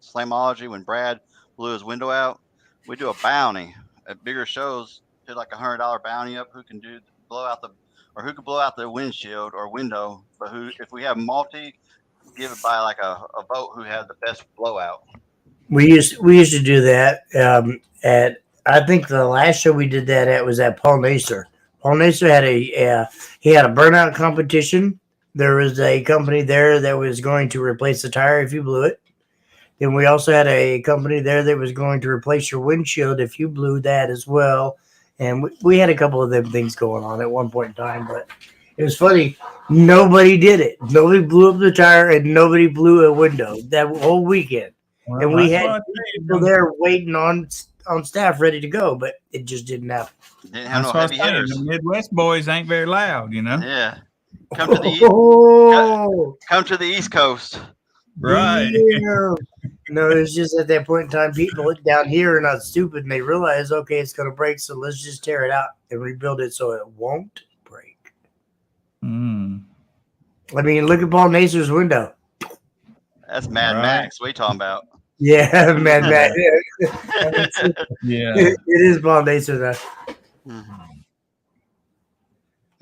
Slamology when Brad blew his window out. We do a bounty at bigger shows. Put like $100 bounty up. Who can blow out the or who can blow out the windshield or window? But who, if we have multi, give it by like a vote who had the best blowout. We used to do that at I think the last show we did that at was at Paul Nacer. Paul Nacer had he had a burnout competition. There was a company there that was going to replace the tire if you blew it. Then we also had a company there that was going to replace your windshield if you blew that as well. And we had a couple of them things going on at one point in time, but it was funny. Nobody did it. Nobody blew up the tire and nobody blew a window that whole weekend. Well, And we that's had what I tell you, people there waiting on staff ready to go, but it just didn't happen. Didn't have That's no what heavy I was saying. hitters. The Midwest boys ain't very loud, you know. Yeah. Come to the Oh, come to the East Coast. Right. yeah. No, it's just at that point in time, people down here are not stupid and they realize, okay, it's going to break, so let's just tear it out and rebuild it so it won't break. Mm. I mean, look at Paul Nacer's window. That's Mad Right. Max. What are you talking about? Yeah, man. Yeah. It is Paul Nacer, though.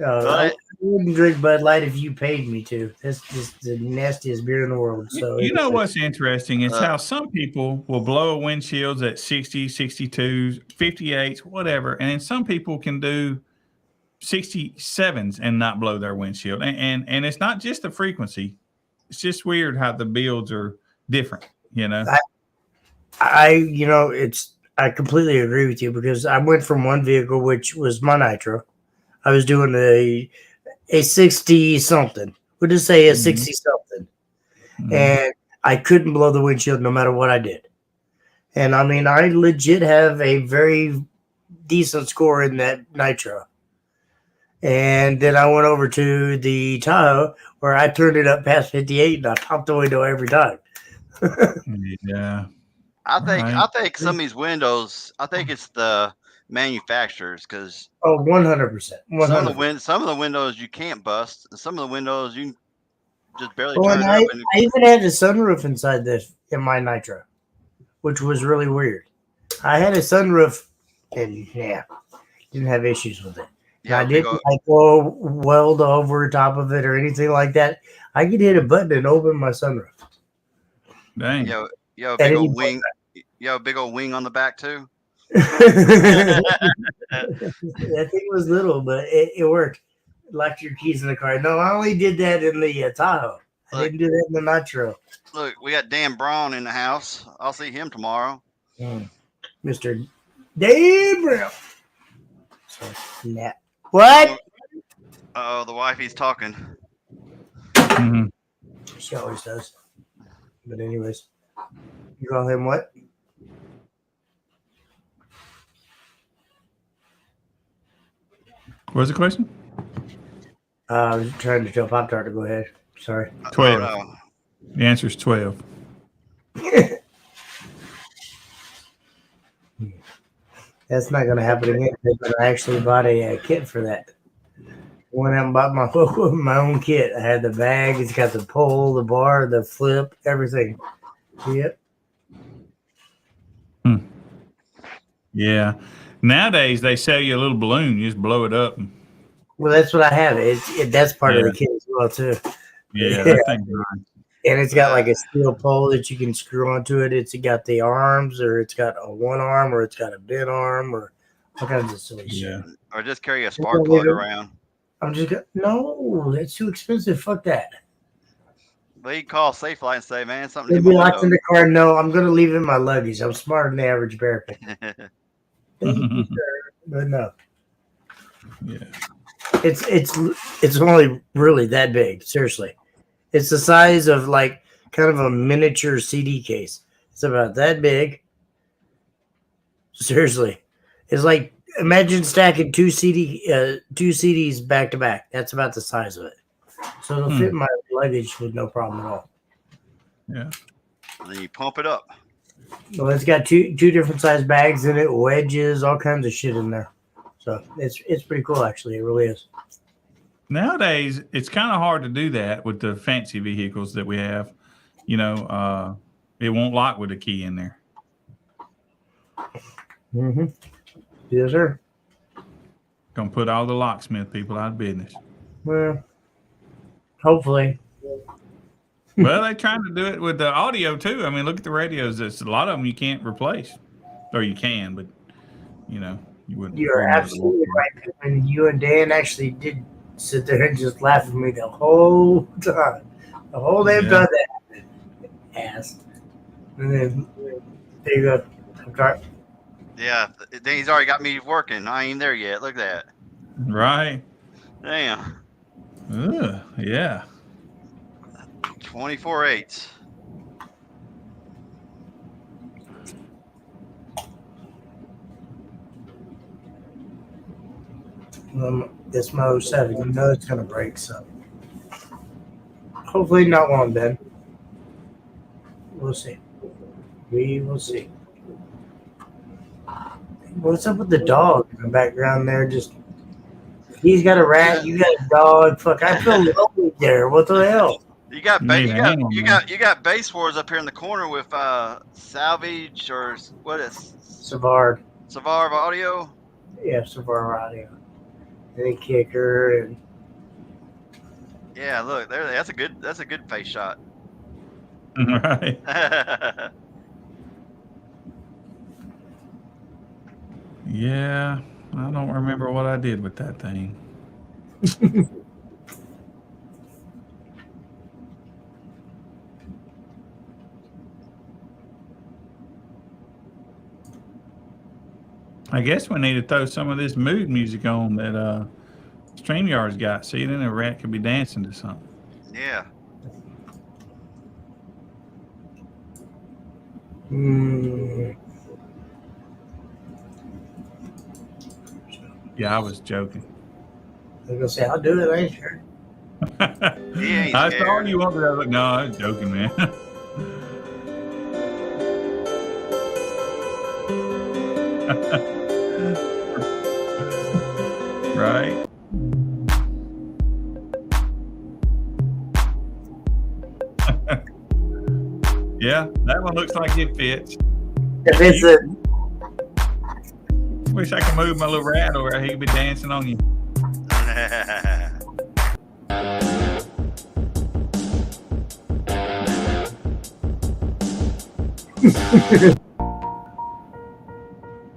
I But wouldn't drink Bud Light if you paid me to. That's just the nastiest beer in the world. So You know what's interesting is Uh, how some people will blow windshields at 60, 62s, 58s, whatever. And then some people can do 67s and not blow their windshield. And it's not just the frequency. It's just weird how the builds are different, you know? I completely agree with you because I went from one vehicle, which was my nitro. I was doing a 60 something. We'll just say a 60 something. Mhm. And I couldn't blow the windshield no matter what I did. And I mean, I legit have a very decent score in that nitro. And then I went over to the Tahoe where I turned it up past 58 and I popped the window every time. Yeah. I think Right. I think some of these windows. I think it's the manufacturers because Oh, 100%. some of 100%. the windows you can't bust. And some of the windows you can just barely Oh, turn and it up. And I even had a sunroof inside this in my nitro, which was really weird. I had a sunroof and didn't have issues with it. And I big didn't old- like go weld over top of it or anything like that. I could hit a button and open my sunroof. Dang. you have a At big any old point. wing. You have a big old wing on the back too. That thing was little, but it worked. Locked your keys in the car. No, I only did that in the Tahoe. I Look. didn't do that in the Nitro. Look, we got Dan Braun in the house. I'll see him tomorrow. Mr. Dave Brown. Sorry, Nat. What? Oh, the wifey's talking. Mhm. She always does. But anyways, you call him what? What's the question? I was trying to tell Pop Tart to go ahead. Sorry. 12. Oh, no. The answer is 12. That's not going to happen again because I actually bought a kit for that. Went out and bought my own kit. I had the bag. It's got the pole, the bar, the flip, everything. Yep. Yeah. Nowadays, they sell you a little balloon. You just blow it up. Well, that's what I have. That's part of Yeah. the kit as well too. Yeah, that thing's nice. And it's got like a steel pole that you can screw onto it. It's got the arms, or it's got a one arm, or it's got a bent arm, or all kinds of silly shit. Yeah. Or just carry a spark plug around. I'm just no, that's too expensive. Fuck that. But you can call Safelight and say, man, something They'd in be my locked in the car. No, I'm going to leave it in my luggage. I'm smarter than the average American. window. Thank you, sir. But no, Yeah. it's only really that big. Seriously, it's the size of like kind of a miniature CD case. It's about that big. Seriously, it's like imagine stacking two CDs back to back. That's about the size of it. So it'll fit in my luggage with no problem at all. Yeah. Then you pump it up. Well, it's got two different size bags in it, wedges, all kinds of shit in there. So it's pretty cool, actually. It really is. nowadays it's kind of hard to do that with the fancy vehicles that we have. You know, it won't lock with a key in there. Mm-hmm. Yes, sir. Gonna put all the locksmith people out of business. Well, hopefully. Well, they're trying to do it with the audio too. I mean, look at the radios. There's a lot of them you can't replace, or you can, but you know, you wouldn't. You are absolutely right. And you and Dan actually did sit there and just laugh at me the whole time. The whole damn time that happened. Ass. And then there you go. Okay. Yeah, then he's already got me working. I ain't even there yet. Look at that. Right. Damn. Ugh, yeah. 24/8. It's my 07. You know it's gonna break, so hopefully not long, Ben. We'll see. We will see. What's up with the dog in the background there? Just he's got a rat, you got a dog. Fuck, I feel lonely there. What the hell? You got Need an animal, man. you got Base Wars up here in the corner with Salvage or what is Savard. Savard Audio. Yeah, Savard audio. And then kicker and Yeah, look there. That's a good face shot. Right. Yeah. I don't remember what I did with that thing. I guess we need to throw some of this mood music on that StreamYard's got. See, then a rat could be dancing to something. Yeah. Yeah, I was joking. I was gonna say I'll do it, I ain't sure. He ain't I saw scared. you over there. No, I was joking, man. Right. Yeah, that one looks like it fits. If it's a Wish I could move my little rat over there. He could be dancing on you.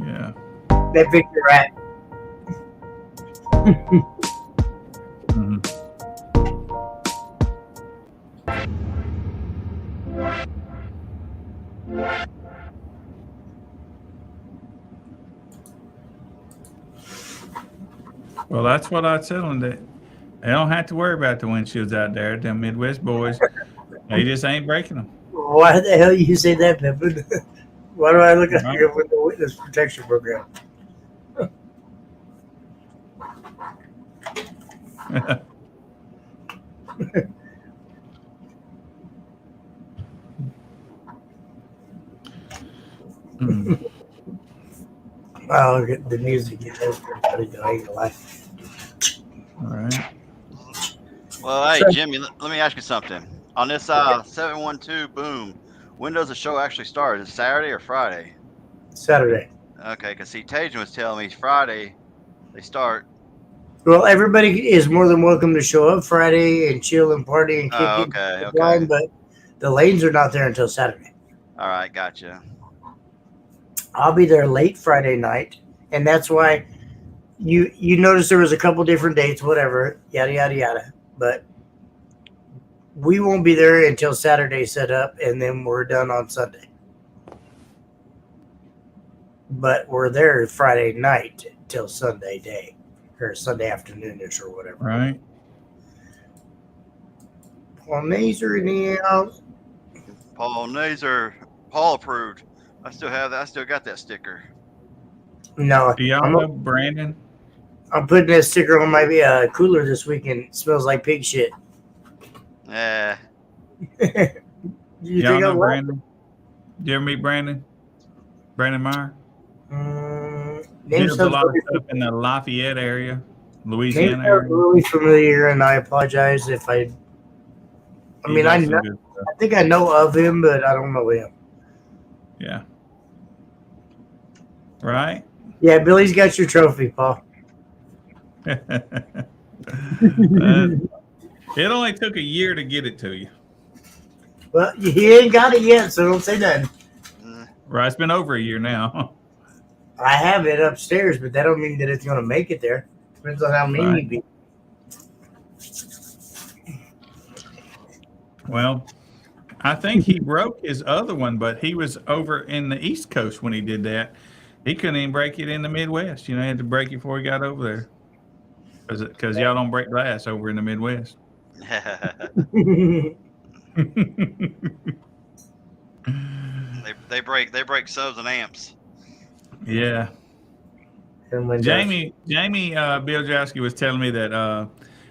Yeah. that big rat. Mhm. Well, that's what I tell them, that they don't have to worry about the windshields out there. Them Midwest boys, they just ain't breaking them. Why the hell you say that, Pippin? Why do I look at Right. you with the witness protection program? Mm. Oh, look at the music. That's pretty good. I ain't gonna lie. All right. Well, hey Jimmy, let me ask you something. On this 712 boom, when does the show actually start? Is it Saturday or Friday? Saturday. Okay, because see, Tajan was telling me Friday they start. Well, everybody is more than welcome to show up Friday and chill and party and kick Oh, it. okay, Fine, okay. but the lanes are not there until Saturday. All right, gotcha. I'll be there late Friday night, and that's why you notice there was a couple different dates, whatever, yada yada yada. But we won't be there until Saturday set up, and then we're done on Sunday. But we're there Friday night till Sunday day, or Sunday afternoonish, or whatever. Right. Paul Mazer in the house. Paul Nazer, Paul approved. I still have that. I still got that sticker. No, Do y'all know Brandon? I'm putting that sticker on my cooler this weekend. It smells like pig shit. Yeah. You Y'all think know I'm Brandon? Did you ever meet Brandon? Brandon Meyer? He name does a lot of sounds stuff in the Lafayette area. Louisiana Names are area. really familiar, and I apologize if I. I He mean, does some good stuff. I think I know of him, but I don't know him. Yeah. Right? Yeah, Billy's got your trophy, Paul. It only took a year to get it to you. Well, he ain't got it yet, so don't say nothing. Right. It's been over a year now. I have it upstairs, but that don't mean that it's going to make it there. Depends on how mean Right. you be. Well, I think he broke his other one, but he was over in the East Coast when he did that. He couldn't even break it in the Midwest. You know, he had to break it before he got over there. Because y'all don't break glass over in the Midwest. they break subs and amps. Yeah. Jamie Bielajowski was telling me that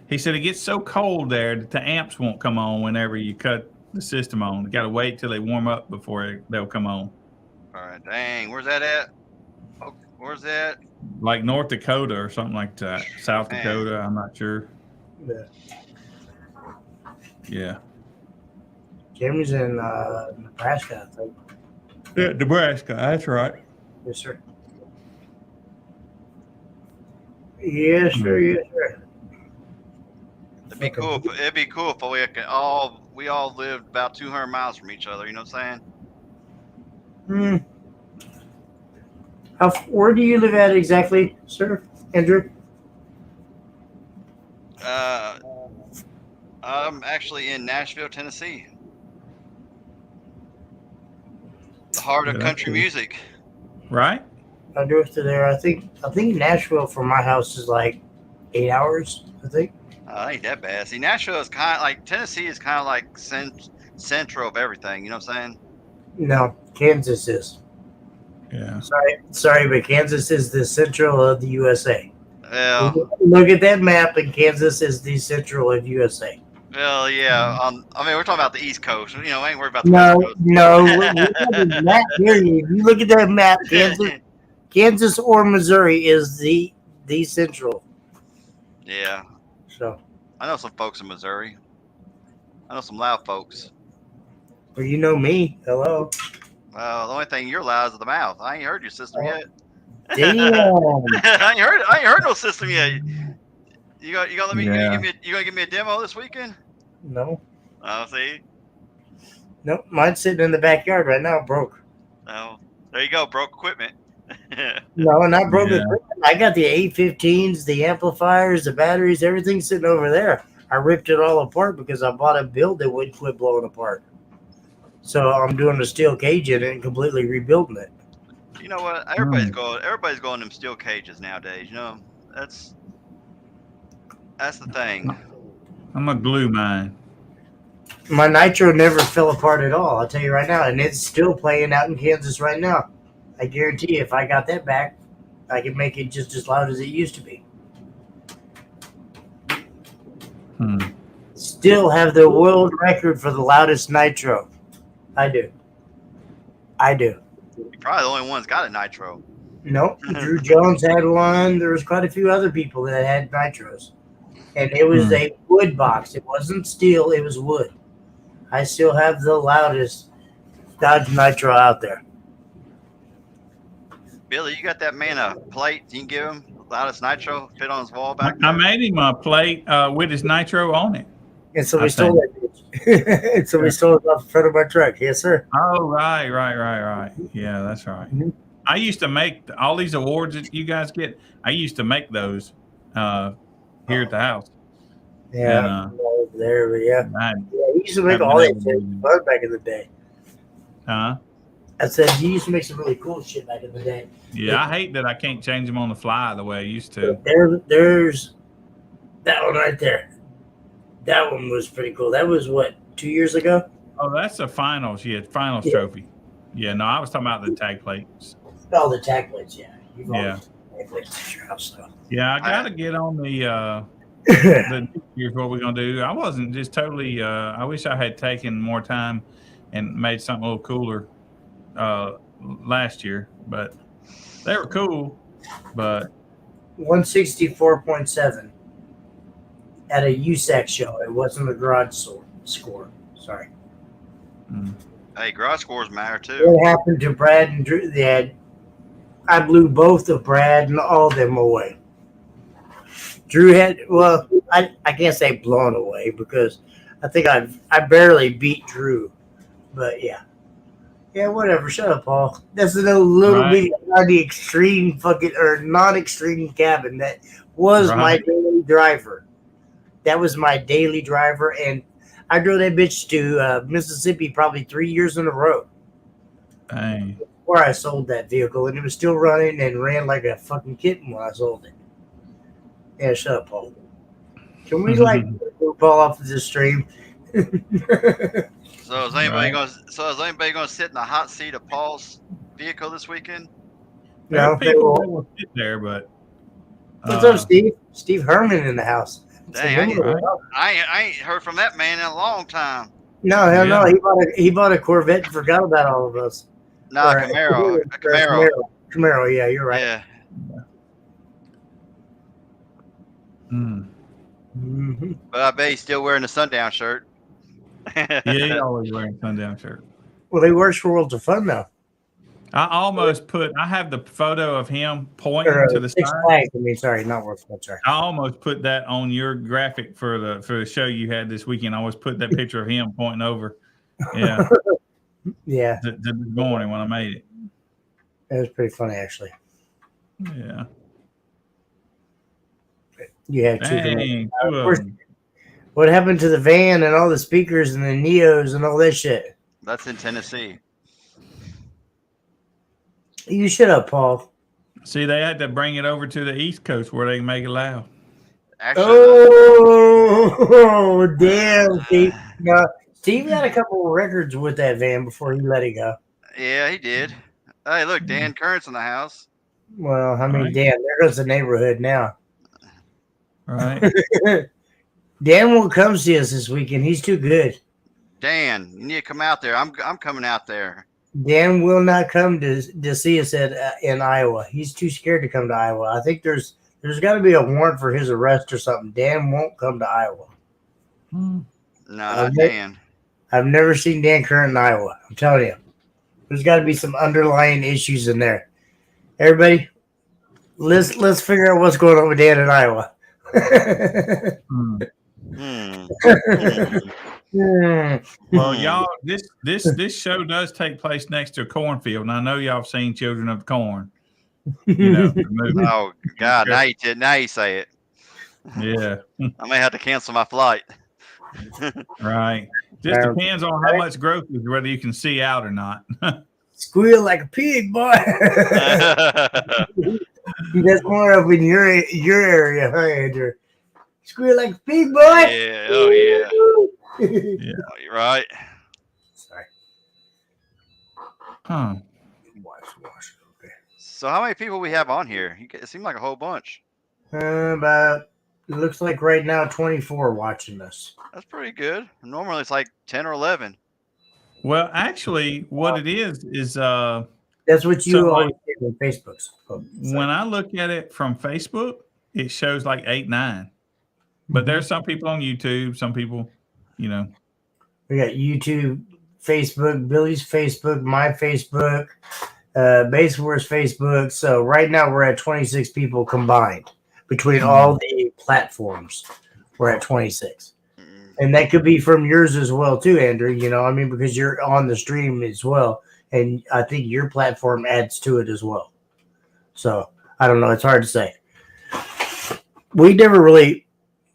he said it gets so cold there that the amps won't come on whenever you cut the system on. You got to wait till they warm up before they'll come on. All right, dang, where's that at? Oh, where's that? Like North Dakota or something like that. South Man. Dakota, I'm not sure. Yeah. Jamie's in Nebraska, I think. Yeah, Nebraska, that's right. Yes, sir. Yes, sir. Yes, sir. It'd be cool if we all lived about 200 miles from each other. You know what I'm saying? Where do you live at exactly, sir, Andrew? I'm actually in Nashville, Tennessee. The heart of country music. Right? I drove to there. I think Nashville from my house is like 8 hours, I think. Ain't that bad. See, Nashville is kind of like Tennessee is kind of like central of everything. You know what I'm saying? No, Kansas is. Yeah. Sorry, but Kansas is the central of the USA. Well, Look at that map, and Kansas is the central of USA. well, yeah. I mean, we're talking about the East Coast. You know, I ain't worried about the West Coast. No. Map, period. You look at that map, Kansas or Missouri is the central. Yeah. So. I know some folks in Missouri. I know some loud folks. Well, you know me. Hello. Well, the only thing you're loud is the mouth. I ain't heard your system yet. Damn. I ain't heard no system yet. You gonna let me? Yeah. You gonna give me a demo this weekend? No. Oh, see. Nope. Mine's sitting in the backyard right now, broke. Oh, there you go, broke equipment. No, not broke Yeah. equipment. I got the 815s, the amplifiers, the batteries, everything's sitting over there. I ripped it all apart because I bought a build that wouldn't quit blowing apart. So I'm doing a steel cage in it and completely rebuilding it. You know what? Everybody's going them steel cages nowadays. You know, that's the thing. I'm gonna glue mine. My nitro never fell apart at all, I'll tell you right now. And it's still playing out in Kansas right now. I guarantee you, if I got that back, I could make it just as loud as it used to be. Still have the world record for the loudest nitro. I do. You're probably the only one's got a nitro. Nope. Drew Jones had one. There was quite a few other people that had nitros. And it was a wood box. It wasn't steel. It was wood. I still have the loudest Dodge Nitro out there. Billy, you got that man a plate? You can give him loudest nitro fit on his wall back there. I made him a plate with his nitro on it. And so we stole that bitch. And so we stole it off the front of my truck. Yes, sir. Oh, right. Yeah, that's right. Mm-hmm. I used to make all these awards that you guys get. I used to make those here at the house. Yeah. And, over there, but yeah. I We used to make all that shit fun back in the day. Huh? I said, you used to make some really cool shit back in the day. Yeah, I hate that I can't change them on the fly the way I used to. There's that one right there. That one was pretty cool. That was what, 2 years ago? Oh, that's the finals. Yeah, finals trophy. Yeah, no, I was talking about the tag plates. Oh, the tag plates, yeah. Yeah. Tag plates at your house, so. Yeah, I got to get on the here's what we're going to do. I wasn't just totally, I wish I had taken more time and made something a little cooler last year, but they were cool. But 164.7 at a USAC show. It wasn't a garage score. Sorry. Hey, garage scores matter too. What happened to Brad and Drew? I blew both of Brad and all of them away. Drew had, well, I can't say blown away because I think I barely beat Drew. But yeah. Yeah, whatever. Shut up, Paul. That's a little Right. bit on the extreme fucking or non-extreme cabin. That was my Right. daily driver. That was my daily driver, and I drove that bitch to Mississippi probably 3 years in a row Dang. before I sold that vehicle, and it was still running and ran like a fucking kitten when I sold it. Yeah, shut up, Paul. Can we like move off of this stream? So is anybody Right. gonna sit in the hot seat of Paul's vehicle this weekend? There are No, they people that won't. will sit there, but What's up, Steve? Steve Herman in the house. Dang, I ain't heard from that man in a long time. No, hell no. Yeah. He bought a Corvette and forgot about all of us. Nah, Or Camaro. a Camaro, yeah, you're right. Yeah. Mhm. But I bet he's still wearing the sundown shirt. Yeah, he always wearing sundown shirt. Well, they works for Worlds of Fun now. I have the photo of him pointing Or to the Six side. Flags. I mean, sorry, not Worlds of Fun. Sorry. I almost put that on your graphic for the show you had this weekend. I always put that picture of him pointing over. Yeah. Yeah, This morning when I made it. that was pretty funny, actually. Yeah. You have two. Dang. Two of them. What happened to the van and all the speakers and the Neos and all that shit? That's in Tennessee. You shut up, Paul. See, they had to bring it over to the East Coast where they can make it loud. Actually, Oh, damn, Steve. No, Steve had a couple of records with that van before he let it go. yeah, he did. Hey, look, Dan Current's in the house. Well, I mean, Right. damn, there goes the neighborhood now. Right. Dan won't come see us this weekend. He's too good. Dan, you need to come out there. I'm coming out there. Dan will not come to see us in Iowa. He's too scared to come to Iowa. I think there's got to be a warrant for his arrest or something. Dan won't come to Iowa. No, not Okay. Dan. I've never seen Dan Current in Iowa. I'm telling you, there's got to be some underlying issues in there. Everybody, let's figure out what's going on with Dan in Iowa. Hmm. Hmm. Well, y'all, this show does take place next to a cornfield, and I know y'all have seen Children of the Corn. You know, the movie. Oh God, now you say it. Yeah, I may have to cancel my flight. right. Just depends on how much growth is, whether you can see out or not. Squeal like a pig, boy. That's more up in your area, huh, Andrew? Squeal like a pig, boy. Yeah. Oh yeah. Yeah. Oh, you're right. Sorry. Huh. Wash. Okay. So how many people we have on here? It seemed like a whole bunch. About it looks like right now 24 watching us. That's pretty good. Normally it's like 10 or 11. Well, actually, what it is That's what you So, always like, say on Facebook. when I look at it from Facebook, it shows like 8, 9. But there's some people on YouTube, some people, you know. We got YouTube, Facebook, Billy's Facebook, my Facebook, Baseware's Facebook. So right now we're at 26 people combined between all the platforms. We're at 26. And that could be from yours as well too, Andrew. You know, I mean, because you're on the stream as well. And I think your platform adds to it as well. So I don't know. It's hard to say. We never really,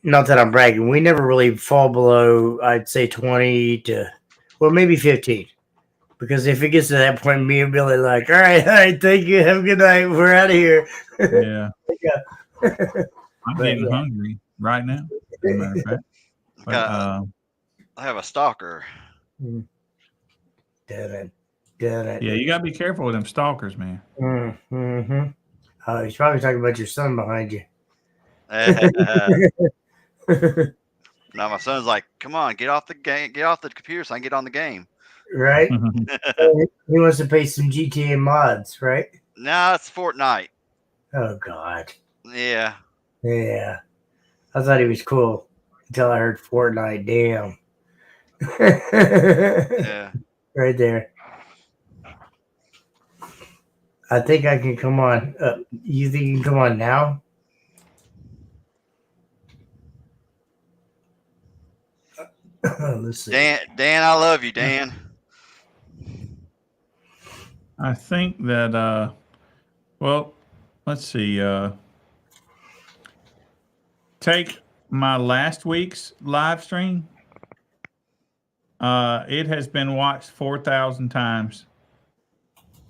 not that I'm bragging, we never really fall below, I'd say 20 to, well, maybe 15. Because if it gets to that point, me and Billy are like, all right, thank you. Have a good night. We're out of here. Yeah. Yeah. I'm But, getting yeah. hungry right now, as a matter of fact. But, I have a stalker. Did it. yeah, you got to be careful with them stalkers, man. Mm-hmm. He's probably talking about your son behind you. Now my son's like, come on, get off the game, get off the computer so I can get on the game. Right? He wants to pay some GTA mods, right? No, it's Fortnite. Oh, God. Yeah. Yeah. I thought he was cool until I heard Fortnite. Damn. Yeah. Right there. I think I can come on. You think you can come on now? Let's see. Dan, I love you, Dan. I think that well, let's see. Take my last week's live stream. It has been watched 4,000 times.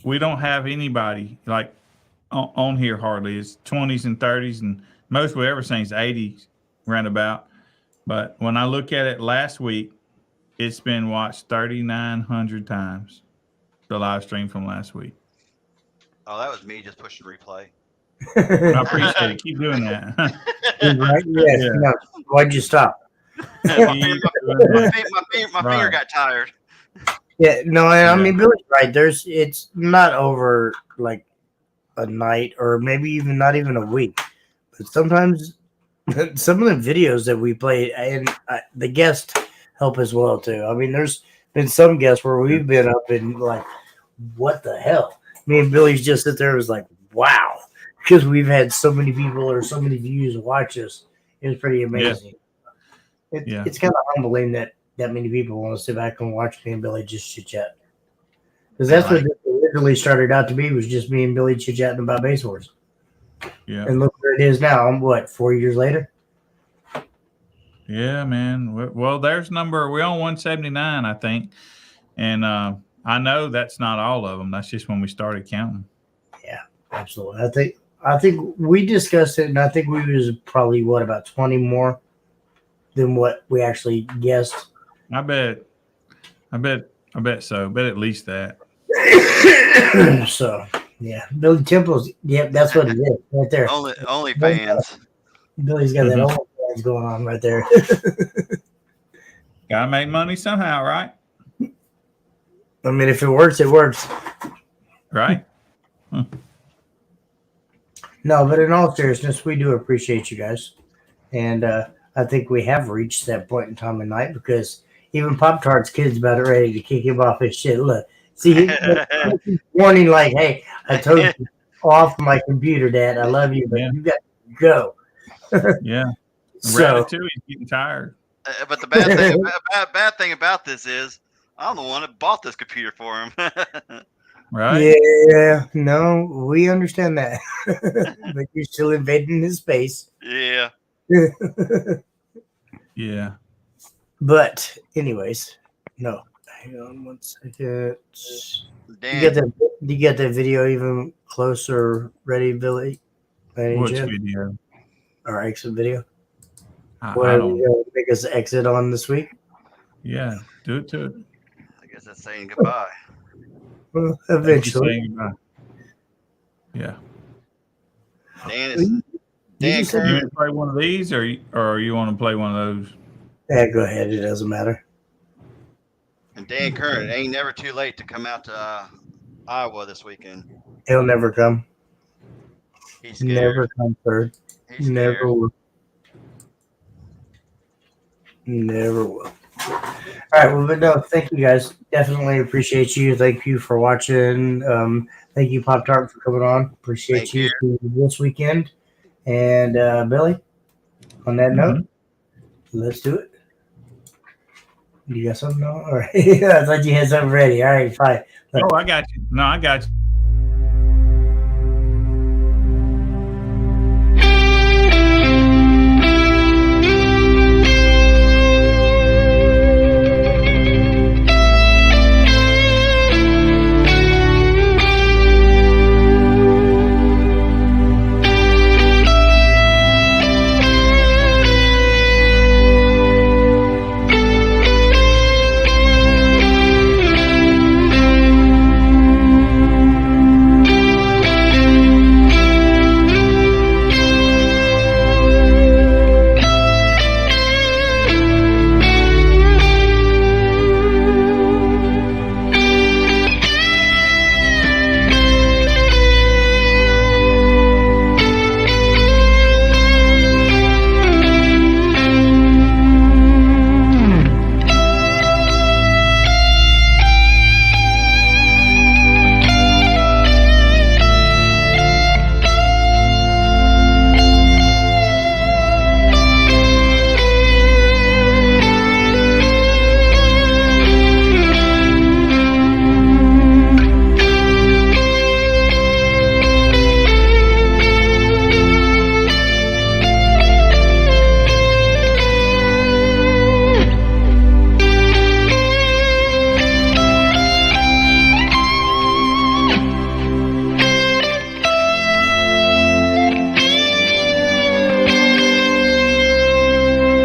We don't have anybody like on here hardly. It's 20s and 30s, and most we ever seen is 80s roundabout. But when I look at it last week, it's been watched 3,900 times. The live stream from last week. Oh, that was me just pushing replay. I appreciate it. Keep doing that. Right? Yes. Yeah. No. Why'd you stop? Keep doing that. My finger Right. got tired. Yeah. No. I Yeah. mean, Billy's right. It's not over like a night or maybe even not even a week, but sometimes some of the videos that we play and the guests help as well too. I mean, there's been some guests where we've been up and like, what the hell? Me and Billy's just sit there and was like, wow, because we've had so many people or so many views watch us. It was pretty amazing. Yeah. It's kind of humbling that many people want to sit back and watch me and Billy just chit chat. Because that's what it originally started out to be, was just me and Billy chit chatting about base wars. Yeah. And look where it is now. I'm what, 4 years later? Yeah, man. Well, there's number. We're on 179, I think, and I know that's not all of them. That's just when we started counting. Yeah, absolutely. I think we discussed it, and I think we was probably about 20 more than what we actually guessed. I bet so. Bet at least that. So yeah, Billy Temple's. Yep, that's what it is right there. Only fans. Billy's got that old fans going on right there. Gotta make money somehow, right? I mean, if it works, it works. Right. No, but in all seriousness, we do appreciate you guys, and I think we have reached that point in time of night because even Pop Tart's kid's about ready to kick him off his shit. Look, see, he's warning like, "Hey, I told you off my computer, Dad. I love you, but you got to go." Yeah. So, Ratatouille's getting tired. But the bad thing about this is I'm the one that bought this computer for him. Right. yeah, no, we understand that, but you're still invading his space. Yeah. Yeah. But anyways, no. Hang on one second. Dan, Do you get that video even closer ready, Billy? Which video? Our exit video? I Where don't. you gonna make us exit on this week? Yeah. Do it to it. I guess that's saying goodbye. Well, Thank you for eventually. saying goodbye. Yeah. Dan is You Dan just said- You Curran. want to play one of these, or you want to play one of those? Yeah, go ahead. It doesn't matter. And Dan Curran, it ain't never too late to come out to Iowa this weekend. He'll never come. He's scared. Never come third. He's scared. Never will. Never will. All right. Well, but no, thank you guys. Definitely appreciate you. Thank you for watching. Thank you, Pop Tart, for coming on. Appreciate Thank you this weekend. And Billy, on that note, let's do it. You got something? No? All right. I thought you had something ready. All right, fine. Oh, I got you. No, I got you.